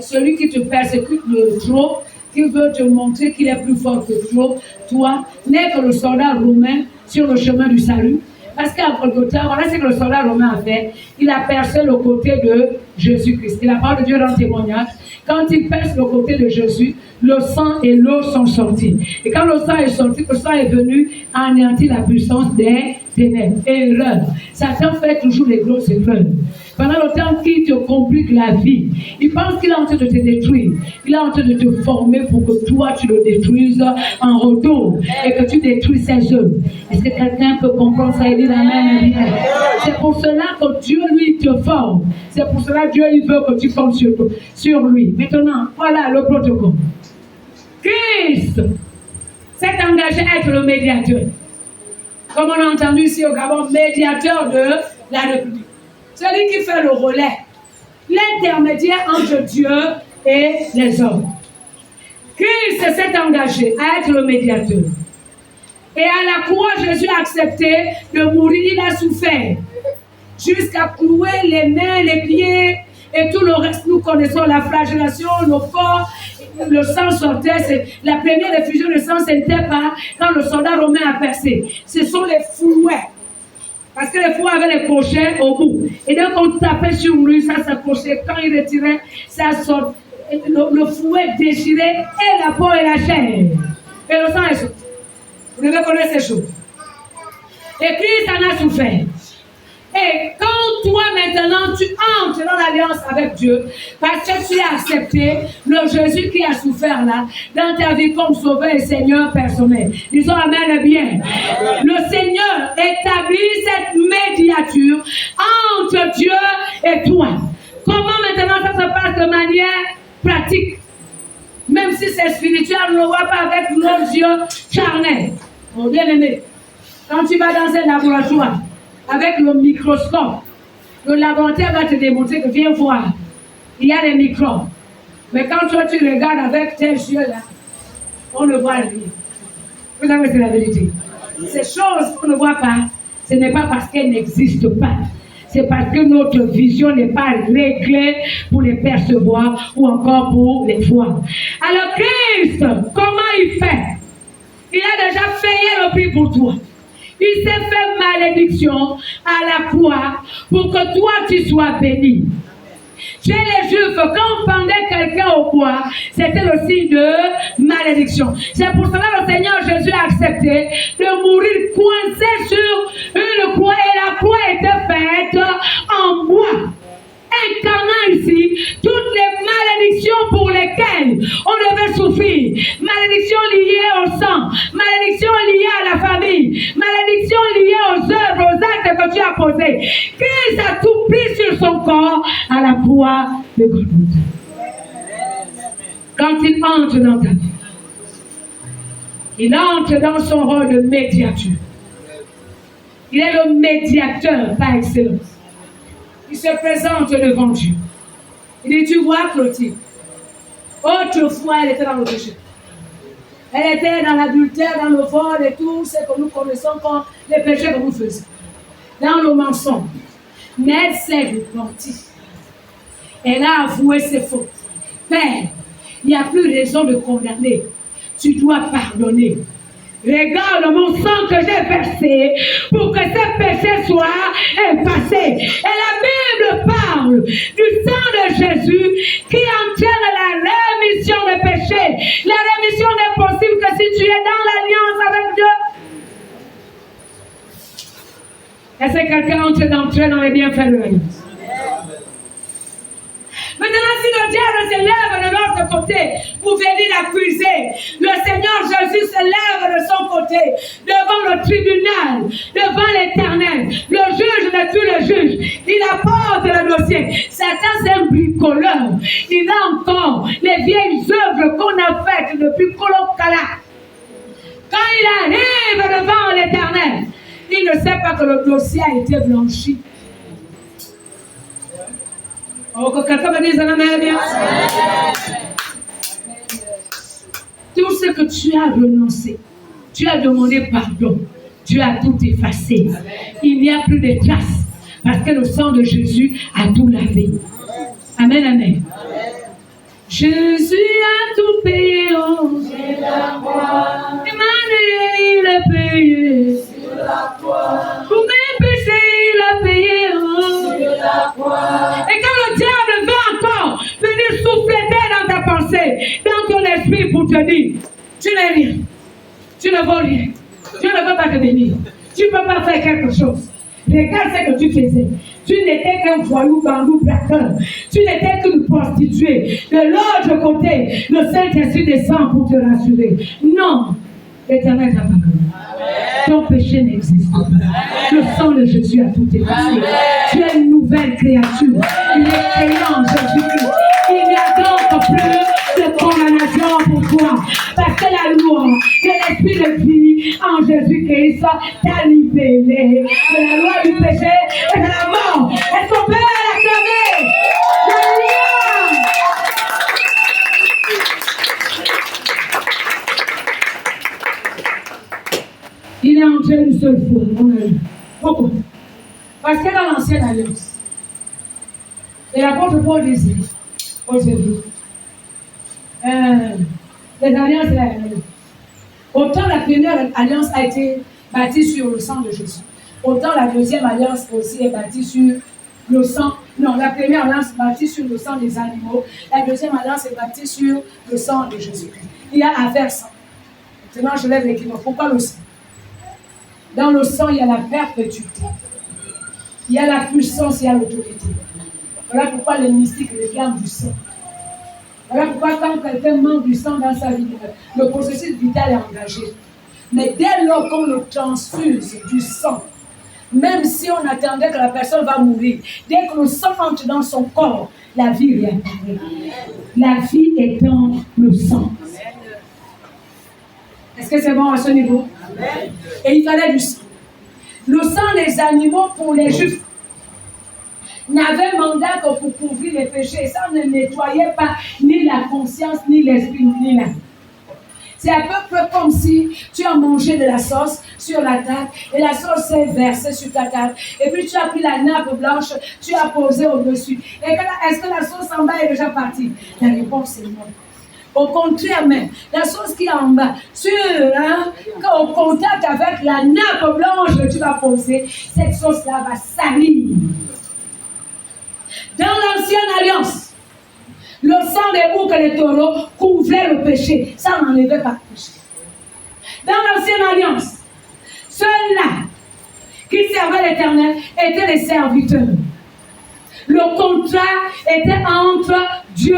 Celui qui te persécute trop, qui veut te montrer qu'il est plus fort que toi, n'est que le soldat romain sur le chemin du salut. Parce qu'à Golgotha, voilà ce que le soldat romain a fait. Il a percé le côté de Jésus-Christ. Et la parole de Dieu rend témoignage. Quand il perce le côté de Jésus, le sang et l'eau sont sortis. Et quand le sang est sorti, le sang est venu anéantir la puissance des ténèbres. Erreur. Satan fait toujours les grosses erreurs. Pendant le temps qu'il te complique la vie, il pense qu'il est en train de te détruire. Il est en train de te former pour que toi, tu le détruises en retour et que tu détruises ses œuvres. Est-ce que quelqu'un peut comprendre ça et dire amen? C'est pour cela que Dieu, lui, te forme. C'est pour cela que Dieu, il veut que tu formes sur lui. Maintenant, voilà le protocole. Christ s'est engagé à être le médiateur. Comme on a entendu ici au Gabon, médiateur de la République. Celui qui fait le relais, l'intermédiaire entre Dieu et les hommes. Christ s'est engagé à être le médiateur. Et à la croix, Jésus a accepté de mourir, il a souffert. Jusqu'à clouer les mains, les pieds et tout le reste. Nous connaissons la flagellation, le corps, le sang sortait. La première effusion de sang, ce n'était pas quand le soldat romain a percé. Ce sont les fouets. Parce que les fouets avaient les crochets au bout. Et donc on tapait sur lui, ça s'accrochait. Quand il retirait, ça sortait. Le fouet déchirait et la peau et la chair. Et le sang est sorti. Vous devez connaître ces choses. Et Christ en a souffert. Et quand toi maintenant tu entres dans l'alliance avec Dieu, parce que tu as accepté le Jésus qui a souffert là, dans ta vie comme sauveur et Seigneur personnel. Disons amen bien. Le Seigneur établit cette médiature entre Dieu et toi. Comment maintenant ça se passe de manière pratique? Même si c'est spirituel, on ne le voit pas avec nos yeux charnels. Mon bien-aimé, quand tu vas dans un laboratoire, avec le microscope, le laboratoire va te démontrer que viens voir, il y a des microbes. Mais quand toi tu regardes avec tes yeux là, on ne voit rien. Vous savez, c'est la vérité. Ces choses qu'on ne voit pas, ce n'est pas parce qu'elles n'existent pas. C'est parce que notre vision n'est pas réglée pour les percevoir ou encore pour les voir. Alors Christ, comment il fait? Il a déjà payé le prix pour toi. Il s'est fait malédiction à la croix pour que toi tu sois béni. Chez les Juifs, quand on pendait quelqu'un au bois, c'était le signe de malédiction. C'est pour cela que le Seigneur Jésus a accepté de mourir coincé sur une croix. Et la croix était faite en bois. Incarnant ici toutes les malédictions pour lesquelles on devait souffrir. Malédictions liées au sang, malédictions liées à la famille, malédictions liées aux œuvres, aux actes que tu as posés. Christ a tout pris sur son corps à la croix de Golgotha. Quand il entre dans ta vie, il entre dans son rôle de médiateur. Il est le médiateur par excellence. Il se présente devant Dieu. Il dit, tu vois Clotilde, autrefois elle était dans le péché. Elle était dans l'adultère, dans le vol et tout ce que nous connaissons comme les péchés que nous faisons. Dans le mensonge. Mais elle s'est repentie. Elle a avoué ses fautes. Père, il n'y a plus raison de condamner. Tu dois pardonner. Regarde mon sang que j'ai versé pour que ces péchés soient effacés. Et la Bible parle du sang de Jésus qui entraîne la rémission des péchés. La rémission n'est possible que si tu es dans l'alliance avec Dieu. Est-ce que quelqu'un entre d'entrer dans les bienfaits de l'alliance? Maintenant, si le diable se lève de l'autre côté pour venir l'accuser, le Seigneur Jésus se lève de son côté devant le tribunal, devant l'Éternel. Le juge n'est plus le juge. Il apporte le dossier. Satan, c'est un bricoleur. Il a encore les vieilles œuvres qu'on a faites depuis Kolokala. Quand il arrive devant l'Éternel, il ne sait pas que le dossier a été blanchi. Oh, que quelqu'un me dise amen, bien. Tout ce que tu as renoncé, tu as demandé pardon, tu as tout effacé. Il n'y a plus de traces parce que le sang de Jésus a tout lavé. Amen, amen. Jésus a tout payé, oh, sur la croix. Emmanuel, il a payé sur la croix. Pour mes péchés, il a payé, oh, sur la croix. Et quand le diable veut encore venir souffler dans ta pensée, dans ton esprit pour te dire, tu n'es rien, tu ne vaux rien, Dieu ne peut pas te bénir, tu ne peux pas faire quelque chose. Regarde ce que tu faisais. Tu n'étais qu'un voyou, bandou, braqueur. Tu n'étais qu'une prostituée. De l'autre côté, le Saint-Esprit descend pour te rassurer. Non, l'Éternel t'a pardonné. Ton péché n'existe pas. Le sang de Jésus a tout effacé. Tu es une nouvelle créature. Il est créant en Jésus-Christ. Il n'y a donc plus de condamnation pour toi. Parce que la loi de l'Esprit de vie en Jésus-Christ t'a libéré de la loi du péché et de la mort. Est-ce qu'on peut l'acclamer? Alléluia! Il est entré une seule fois. Pourquoi? Parce que dans l'ancienne alliance, et l'apôtre Paul disait, aujourd'hui, les alliances et la autant la première alliance a été bâtie sur le sang de Jésus, autant la deuxième alliance aussi est bâtie sur le sang. Non, la première alliance est bâtie sur le sang des animaux, la deuxième alliance est bâtie sur le sang de Jésus. Il y a à faire ça. Maintenant, je lève l'équilibre. Pourquoi le sang? Dans le sang, il y a la perpétuité. Il y a la puissance, il y a l'autorité. Voilà pourquoi les mystiques réclament du sang. Voilà pourquoi quand quelqu'un manque du sang dans sa vie, le processus vital est engagé. Mais dès lors qu'on le transfuse du sang, même si on attendait que la personne va mourir, dès que le sang entre dans son corps, la vie réapparaît. La vie est dans le sang. Est-ce que c'est bon à ce niveau? Et il fallait du sang. Le sang des animaux pour les Juifs n'avait mandat que pour couvrir les péchés. Ça ne nettoyait pas ni la conscience, ni l'esprit, ni l'âme. C'est à peu près comme si tu as mangé de la sauce sur la table et la sauce s'est versée sur ta table. Et puis tu as pris la nappe blanche, tu as posé au-dessus. Et est-ce que la sauce en bas est déjà partie? La réponse est non. Au contraire même, la sauce qui est en bas, au contact avec la nappe blanche que tu vas poser, cette sauce-là va salir. Dans l'ancienne alliance, le sang des boucs et des taureaux couvrait le péché. Ça n'enlevait pas le péché. Dans l'ancienne alliance, ceux-là qui servaient l'Éternel étaient les serviteurs. Le contrat était entre Dieu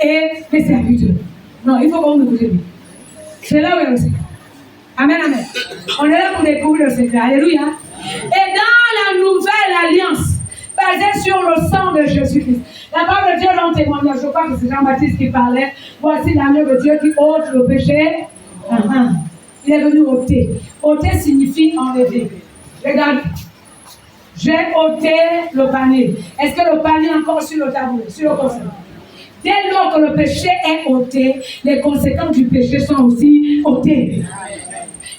et les serviteurs. Non, il faut qu'on me écoute. C'est là où il y a le secret. Amen, amen. On est là pour découvrir le secret. Alléluia. Et dans la nouvelle alliance, basée sur le sang de Jésus-Christ, la parole de Dieu dans témoignage, je crois que c'est Jean-Baptiste qui parlait. Voici l'agneau de Dieu qui ôte le péché. Il est venu ôter. Ôter signifie enlever. Regarde. J'ai ôté le panier. Est-ce que le panier est encore sur le tabouret, sur le conseil? Dès lors que le péché est ôté, les conséquences du péché sont aussi ôtées.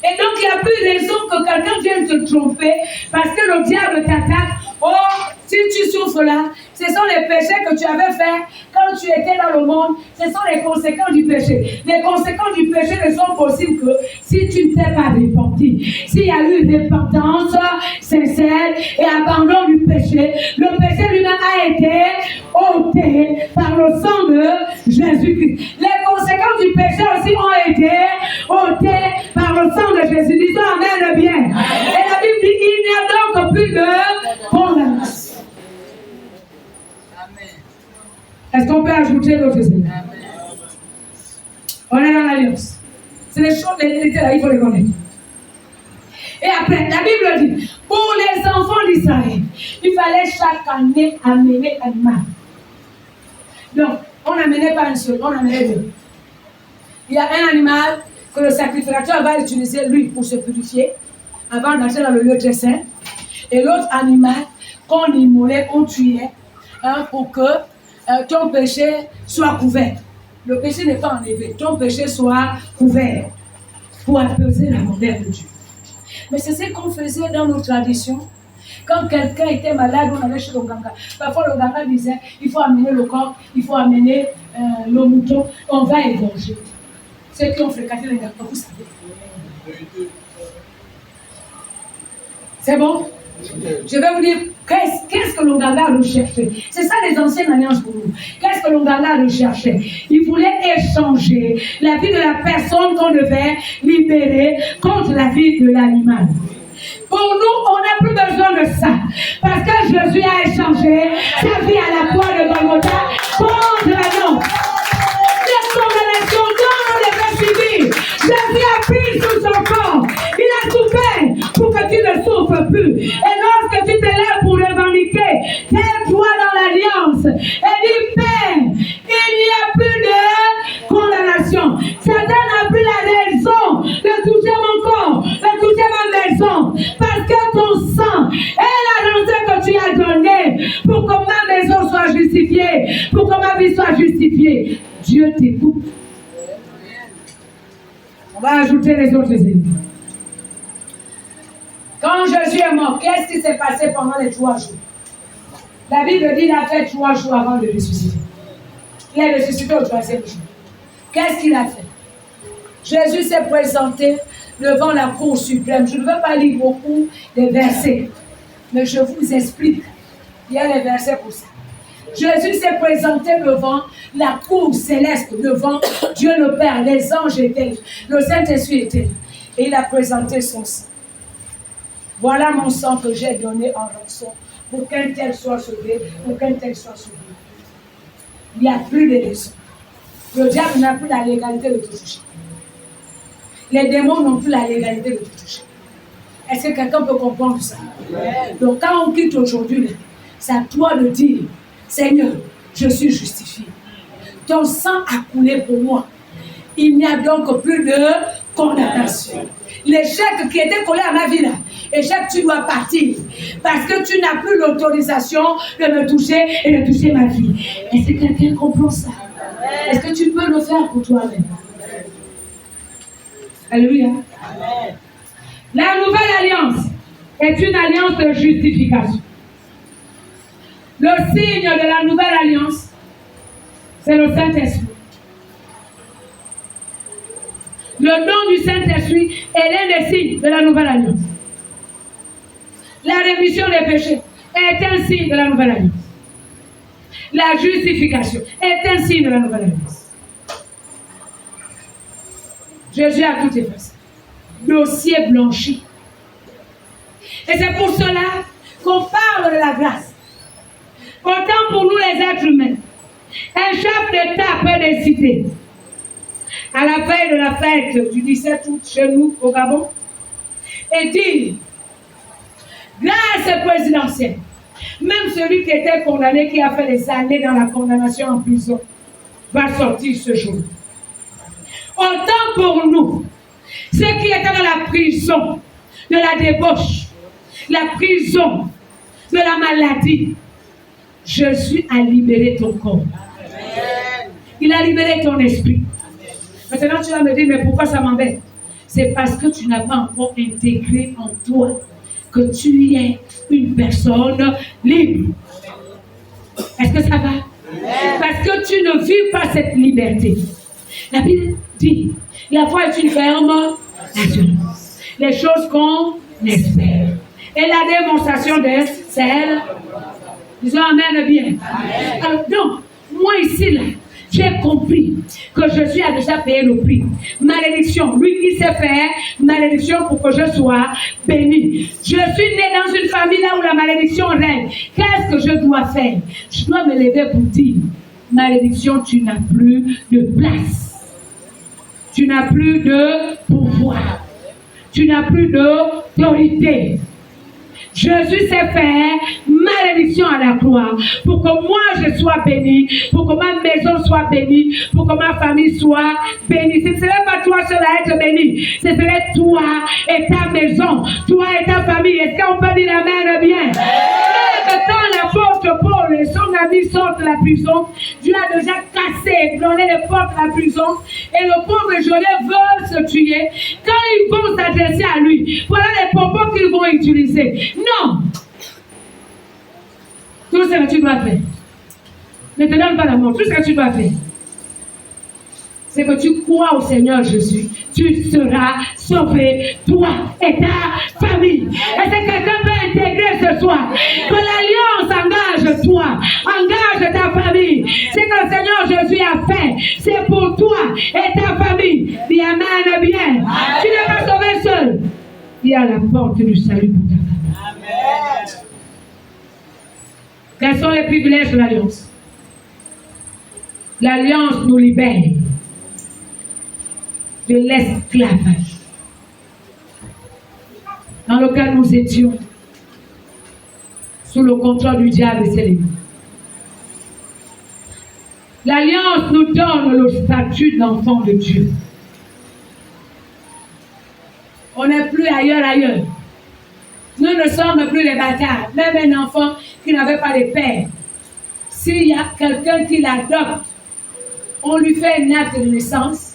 Et donc, il n'y a plus raison que quelqu'un vienne te tromper parce que le diable t'attaque. Oh, si tu souffres là, ce sont les péchés que tu avais faits quand tu étais dans le monde. Ce sont les conséquences du péché. Les conséquences du péché ne sont possibles que si tu ne t'es pas repenti. S'il y a eu repentance sincère et abandon du péché, le péché lui-même a été ôté par le sang de Jésus-Christ. Les conséquences du péché aussi ont été ôtées par le sang de Jésus. Disons amen bien. Et la Bible dit il n'y a donc plus de condamnation. Est-ce qu'on peut ajouter l'autre chose? On est dans l'alliance. C'est les choses de l'hérité là, il faut les connaître. Et après, la Bible dit, pour les enfants d'Israël, il fallait chaque année amener un animal. Donc, on n'amenait pas un seul, on amenait deux. Il y a un animal que le sacrificateur va utiliser, lui, pour se purifier, avant d'entrer dans le lieu très saint. Et l'autre animal qu'on immolait, qu'on tuait, pour que ton péché soit couvert. Le péché n'est pas enlevé, ton péché soit couvert pour apaiser la colère de Dieu. Mais c'est ce qu'on faisait dans nos traditions. Quand quelqu'un était malade, on allait chez le ganga. Parfois, le ganga disait, il faut amener le corps, il faut amener le mouton, on va égorger. Ceux qui ont fréquenté les ganga, vous savez. C'est bon? Je vais vous dire, qu'est-ce que l'Onganga recherchait? C'est ça les anciennes alliances pour nous. Qu'est-ce que l'Onganga recherchait? Il voulait échanger la vie de la personne qu'on devait libérer contre la vie de l'animal. Pour nous, on n'a plus besoin de ça. Parce que Jésus a échangé sa vie à la croix de Golgotha contre l'agneau. Cette condamnation dont on devait subir, Jésus a pris sur son corps. Il a souffert pour que tu ne souffres plus. Et lorsque tu te lèves pour revendiquer tes droits dans l'alliance, et dit Père, il n'y a plus de condamnation. Satan n'a plus la raison de toucher mon corps, de toucher ma maison, parce que ton sang est la raison que tu as donnée pour que ma maison soit justifiée, pour que ma vie soit justifiée. Dieu t'écoute. On va ajouter les autres éléments. Quand Jésus est mort, qu'est-ce qui s'est passé pendant les 3 jours? La Bible dit qu'il a fait 3 jours avant de ressusciter. Il est ressuscité au 3e jour. Qu'est-ce qu'il a fait? Jésus s'est présenté devant la cour suprême. Je ne veux pas lire beaucoup de versets, mais je vous explique. Il y a les versets pour ça. Jésus s'est présenté devant la cour céleste, devant Dieu le Père, les anges étaient là, le Saint-Esprit était là. Et il a présenté son sang. Voilà mon sang que j'ai donné en rançon pour qu'un tel soit sauvé, pour qu'un tel soit sauvé. Il n'y a plus de raison. Le diable n'a plus la légalité de te toucher. Les démons n'ont plus la légalité de te toucher. Est-ce que quelqu'un peut comprendre ça? Donc quand on quitte aujourd'hui, c'est à toi de dire, Seigneur, je suis justifié. Ton sang a coulé pour moi. Il n'y a donc plus de condamnation. L'échec qui était collé à ma vie là, échec, tu dois partir. Parce que tu n'as plus l'autorisation de me toucher et de toucher ma vie. Est-ce que quelqu'un comprend ça? Est-ce que tu peux le faire pour toi-même? Alléluia. Amen. La nouvelle alliance est une alliance de justification. Le signe de la nouvelle alliance, c'est le Saint-Esprit. Le don du Saint-Esprit est l'un des signes de la nouvelle alliance. La rémission des péchés est un signe de la nouvelle alliance. La justification est un signe de la nouvelle alliance. Jésus a tout effacé. Dossier blanchi. Et c'est pour cela qu'on parle de la grâce. Autant pour nous les êtres humains, un chef d'État peut décider, à la veille de la fête du 17 août chez nous au Gabon, et dire, grâce présidentielle, même celui qui était condamné, qui a fait des années dans la condamnation en prison, va sortir ce jour. Autant pour nous, ceux qui étaient dans la prison de la débauche, la prison de la maladie, Jésus a libéré ton corps. Amen. Il a libéré ton esprit. Amen. Maintenant, tu vas me dire, mais pourquoi ça m'embête? C'est parce que tu n'as pas encore intégré en toi que tu es une personne libre. Est-ce que ça va? Amen. Parce que tu ne vis pas cette liberté. La Bible dit, la foi est une ferme assurance. Les choses qu'on espère. Et la démonstration de celle. Disons Amen bien. Amen. Alors, donc, moi ici, là, j'ai compris que Jésus a déjà payé le prix. Malédiction. Lui qui sait faire malédiction pour que je sois béni. Je suis né dans une famille là où la malédiction règne. Qu'est-ce que je dois faire? Je dois me lever pour dire, malédiction, tu n'as plus de place. Tu n'as plus de pouvoir. Tu n'as plus d'autorité. Jésus sait faire malédiction à la croix pour que moi je sois béni, pour que ma maison soit bénie, pour que ma famille soit bénie. Ce ne serait pas toi seul à être béni, ce serait toi et ta maison, toi et ta famille. Est-ce qu'on peut dire Amen bien? Et quand l'apôtre Paul et son ami portes de la prison. Dieu a déjà cassé, ébranlé les portes de la prison. Et le pauvre geôlier veut se tuer. Quand ils vont s'adresser à lui, voilà les propos qu'ils vont utiliser. Non! Tout ce que tu dois faire. Ne te donne pas la mort. Tout ce que tu dois faire, c'est que tu crois au Seigneur Jésus. Tu seras sauvé, toi et ta famille. Est-ce que quelqu'un peut intégrer ce soir? Que l'alliance engage toi, engage ta famille. C'est que le Seigneur Jésus a fait. C'est pour toi et ta famille. Dis amen bien. Tu n'es pas sauvé seul. Il y a la porte du salut pour ta famille. Amen. Quels sont les privilèges de l'alliance? L'alliance nous libère de l'esclavage dans lequel nous étions sous le contrôle du diable et ses ennemis. L'alliance nous donne le statut d'enfant de Dieu. On n'est plus ailleurs. Nous ne sommes plus les bâtards. Même un enfant qui n'avait pas de père, s'il y a quelqu'un qui l'adopte, on lui fait un acte de naissance,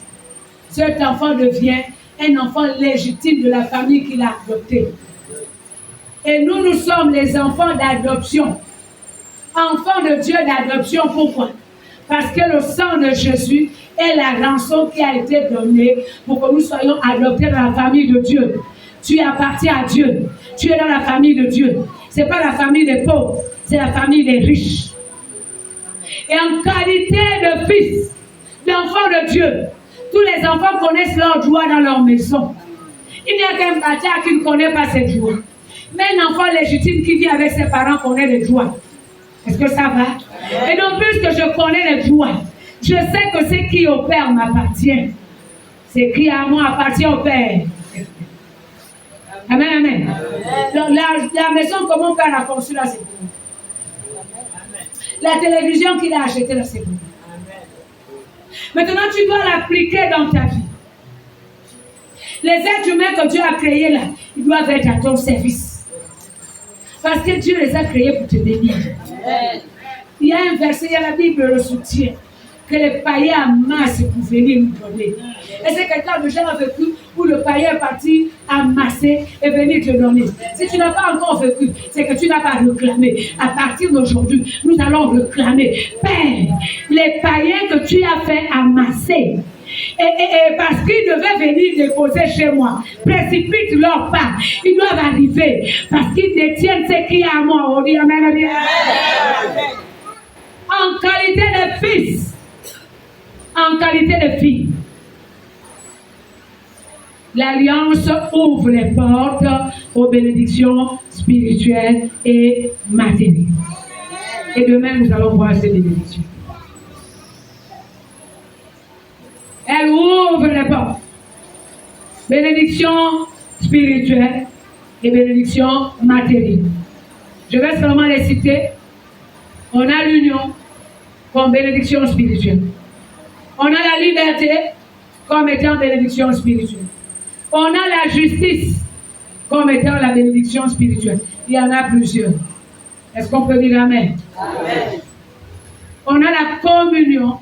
cet enfant devient un enfant légitime de la famille qu'il a adopté. Et nous sommes les enfants d'adoption. Enfants de Dieu d'adoption, pourquoi? Parce que le sang de Jésus est la rançon qui a été donnée pour que nous soyons adoptés dans la famille de Dieu. Tu appartiens à Dieu. Tu es dans la famille de Dieu. Ce n'est pas la famille des pauvres, c'est la famille des riches. Et en qualité de fils, d'enfant de Dieu, tous les enfants connaissent leur joie dans leur maison. Il n'y a qu'un bâtard qui ne connaît pas cette joie. Mais un enfant légitime qui vit avec ses parents connaît les joies. Est-ce que ça va? Et donc, puisque je connais les joies, je sais que ce qui au Père m'appartient. Ce qui à moi appartient au Père. Amen, amen. Donc, la maison que mon père a conçue là, c'est pour nous. La télévision qu'il a achetée là, c'est pour nous. Maintenant, tu dois l'appliquer dans ta vie. Les êtres humains que Dieu a créés là, ils doivent être à ton service. Parce que Dieu les a créés pour te bénir. Il y a un verset, il y a la Bible le soutient, que les païens amassent pour venir nous donner. Et c'est quelqu'un de déjà vécu où le païen est parti amasser et venir te donner. Si tu n'as pas encore vécu, c'est que tu n'as pas réclamé. À partir d'aujourd'hui, nous allons réclamer. Père, les païens que tu as fait amasser, et parce qu'ils devaient venir déposer chez moi, précipite leur pas. Ils doivent arriver parce qu'ils détiennent ce qui est à moi. On dit amen, amen. En qualité de fils, en qualité de fille, l'alliance ouvre les portes aux bénédictions spirituelles et matérielles. Et demain, nous allons voir ces bénédictions. Elle ouvre les portes. Bénédictions spirituelles et bénédictions matérielles. Je vais seulement les citer. On a l'union comme bénédiction spirituelle. On a la liberté comme étant bénédiction spirituelle. On a la justice comme étant la bénédiction spirituelle. Il y en a plusieurs. Est-ce qu'on peut dire amen? Amen. On a la communion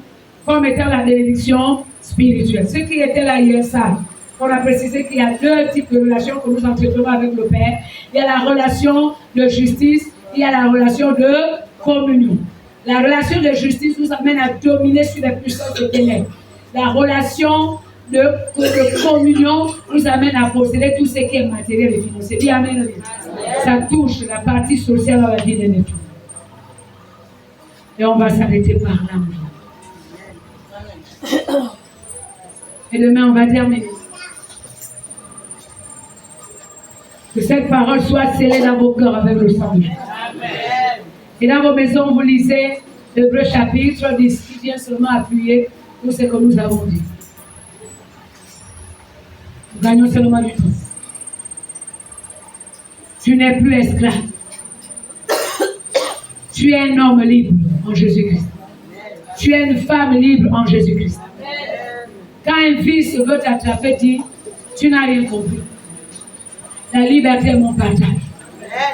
comme étant la bénédiction spirituelle. Ceux qui étaient là hier savent qu'on a précisé qu'il y a deux types de relations que nous entretenons avec le Père. Il y a la relation de justice, il y a la relation de communion. La relation de justice nous amène à dominer sur les puissances des ténèbres. La relation de communion nous amène à posséder tout ce qui est matériel et financier. Dis amen, amen. Ça touche la partie sociale dans la vie de notre. Et on va s'arrêter par là. Et demain, on va terminer. Que cette parole soit scellée dans vos cœurs avec le sang de Jésus. Et dans vos maisons, vous lisez l'Hébreu chapitre 10 qui vient seulement appuyer tout ce que nous avons dit. Nous gagnons seulement du temps. Tu n'es plus esclave. Tu es un homme libre en Jésus-Christ. Tu es une femme libre en Jésus-Christ. Quand un fils veut t'attraper, dis, tu n'as rien compris. La liberté est mon partage.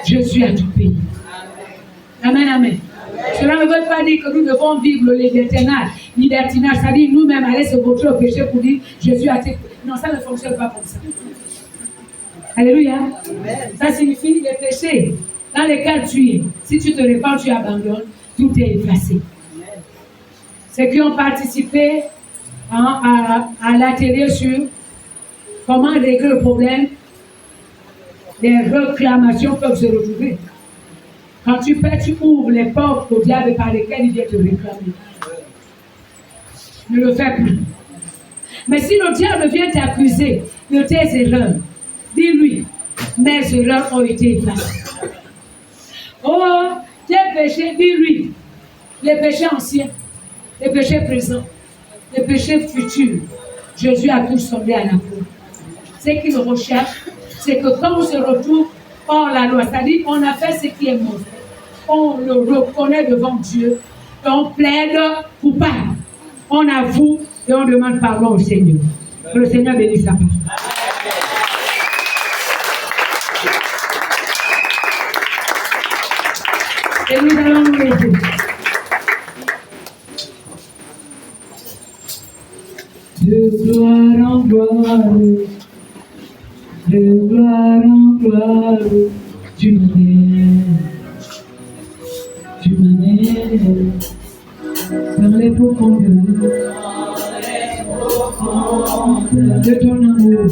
Je suis à tout pays. Amen, amen. Cela ne veut pas dire que nous devons vivre le libertinage, c'est-à-dire nous-mêmes aller se montrer au péché pour dire Jésus a été. Non, ça ne fonctionne pas comme ça. Alléluia. Ça signifie les péchés dans lesquels tu es. Si tu te répands, tu abandonnes, tout est effacé. Ceux qui ont participé à l'atelier sur comment régler le problème, les réclamations peuvent se retrouver. Quand tu paies, tu ouvres les portes au diable par lesquelles il vient te réclamer. Ne le fais plus. Mais si le diable vient t'accuser de tes erreurs, dis-lui, mes erreurs ont été effacées. Oh, tes péchés, dis-lui, les péchés anciens, les péchés présents, les péchés futurs, Jésus a tout sondé à la croix. Ce qu'il recherche, c'est que quand on se retrouve hors la loi, c'est-à-dire on a fait ce qui est mauvais, on le reconnaît devant Dieu, et on plaide coupable, on avoue et on demande pardon au Seigneur. Que le Seigneur bénisse sa parole. Et nous allons nous aider. De gloire en gloire, de gloire en gloire, tu m'amènes dans les profondeurs de ton amour,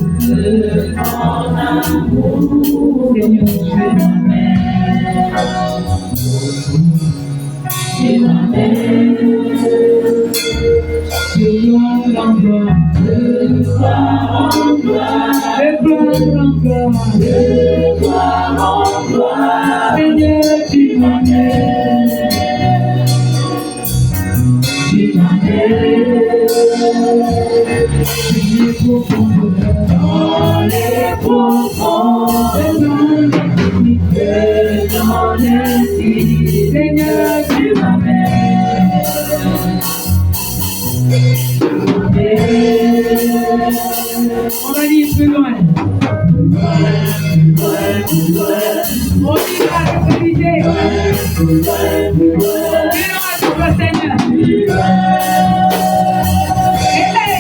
Seigneur, tu m'amènes de gloire en gloire, de gloire en gloire, de gloire en gloire, Seigneur, tu m'amènes, dans les profondeurs, dans l'infinité, Seigneur, tu m'amènes. On va dire plus loin. On dit à la vérité. Plus loin, Seigneur.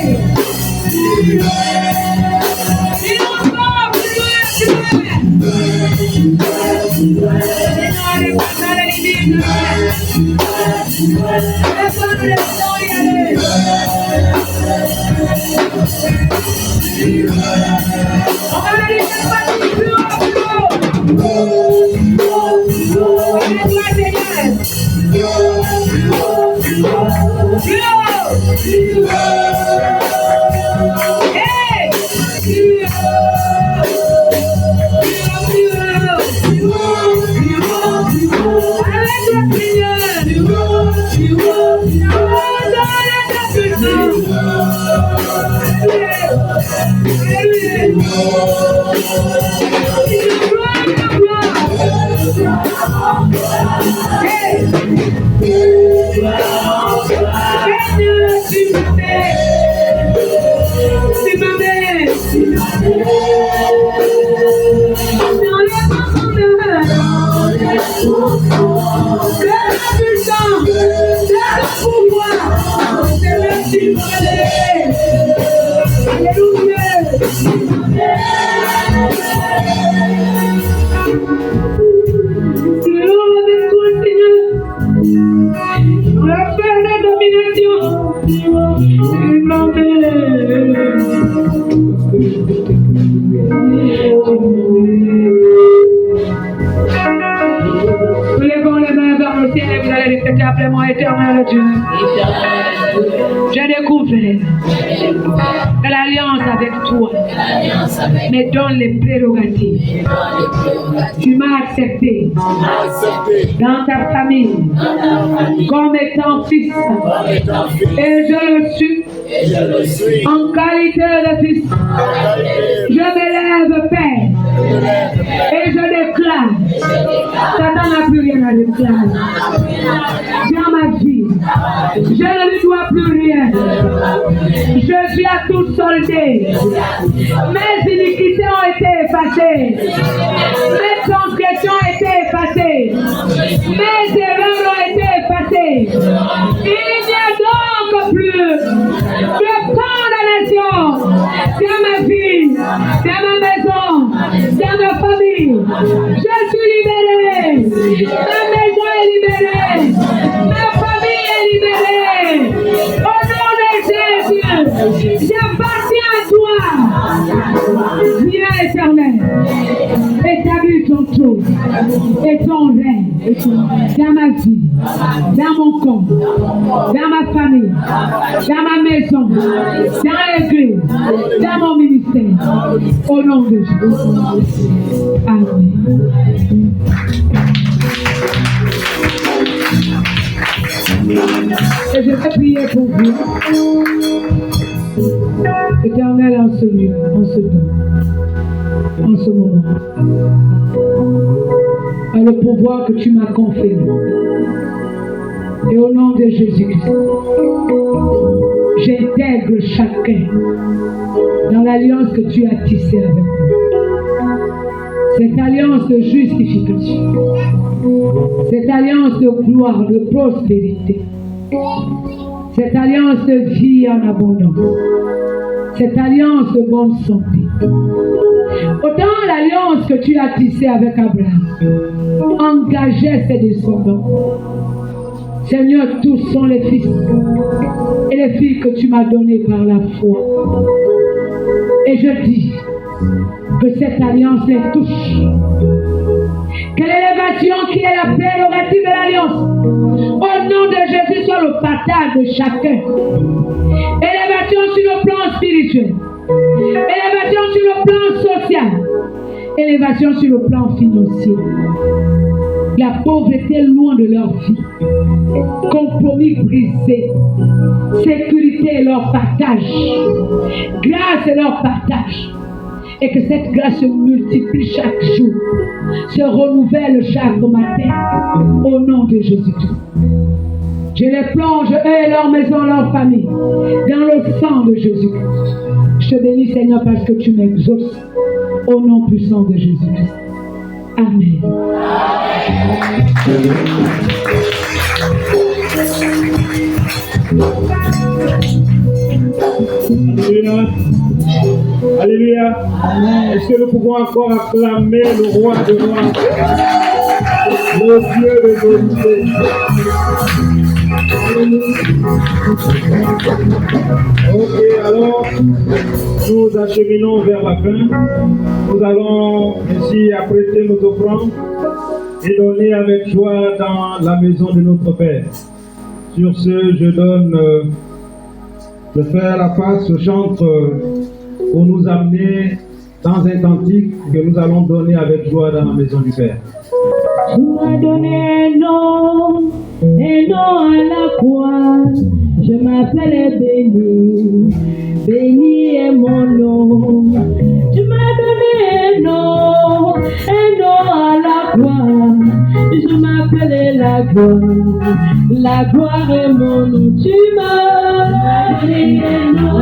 Hey! Plus loin, appelez-moi éternel Dieu. J'ai découvert que l'alliance avec toi me donne les prérogatives. Tu m'as accepté dans ta famille comme étant fils. Et je le suis en qualité de fils. Je m'élève Père et je déclare. Satan n'a plus rien à déclarer dans ma vie. Je ne lui dois plus rien. Je suis à tout soldé. Mes iniquités ont été effacées. Mes transgressions ont été effacées. Mes erreurs ont été effacées. Il n'y a donc plus de condamnation dans ma vie, dans ma maison, dans ma famille. Je suis libéré. Ma maison est libérée. Ma famille est libérée. Au nom de Jésus, j'appartiens à toi. Viens éternel. Établis ton trône et ton règne dans ma vie, dans mon corps, dans ma famille, dans ma maison, dans l'église, dans mon ministère. Au nom de Jésus. Amen. Et je vais prier pour vous. Éternel, en ce lieu, en ce temps, en ce moment, à le pouvoir que tu m'as conféré. Et au nom de Jésus-Christ, j'intègre chacun dans l'alliance que tu as tissée avec moi. Cette alliance de justification, cette alliance de gloire, de prospérité, cette alliance de vie en abondance, cette alliance de bonne santé. Autant l'alliance que tu as tissée avec Abraham engageait ses descendants. Seigneur, tous sont les fils et les filles que tu m'as donnés par la foi. Et je dis que cette alliance les touche. Que l'élévation qui est la prérogative de l'alliance, au nom de Jésus, soit le partage de chacun. Élévation sur le plan spirituel, élévation sur le plan social, élévation sur le plan financier. La pauvreté loin de leur vie, compromis brisé, sécurité et leur partage, grâce et leur partage. Et que cette grâce se multiplie chaque jour, se renouvelle chaque matin, au nom de Jésus-Christ. Je les plonge, eux et leur maison, leur famille, dans le sang de Jésus-Christ. Je te bénis, Seigneur, parce que tu m'exauces, au nom puissant de Jésus-Christ. Amen. Alléluia. Alléluia. Est-ce que nous pouvons encore acclamer le roi de rois, le Dieu de nos vies? Ok, alors nous acheminons vers la fin. Nous allons ici apprêter nos offrandes et donner avec joie dans la maison de notre Père. Sur ce, je donne le frère la face au chantre pour nous amener dans un cantique que nous allons donner avec joie dans la maison du Père. Tu m'as donné un nom à la croix. Je m'appelle béni, béni est mon nom. Tu m'as donné un nom à la croix. Je m'appelle la gloire est mon nom. Tu m'as donné un nom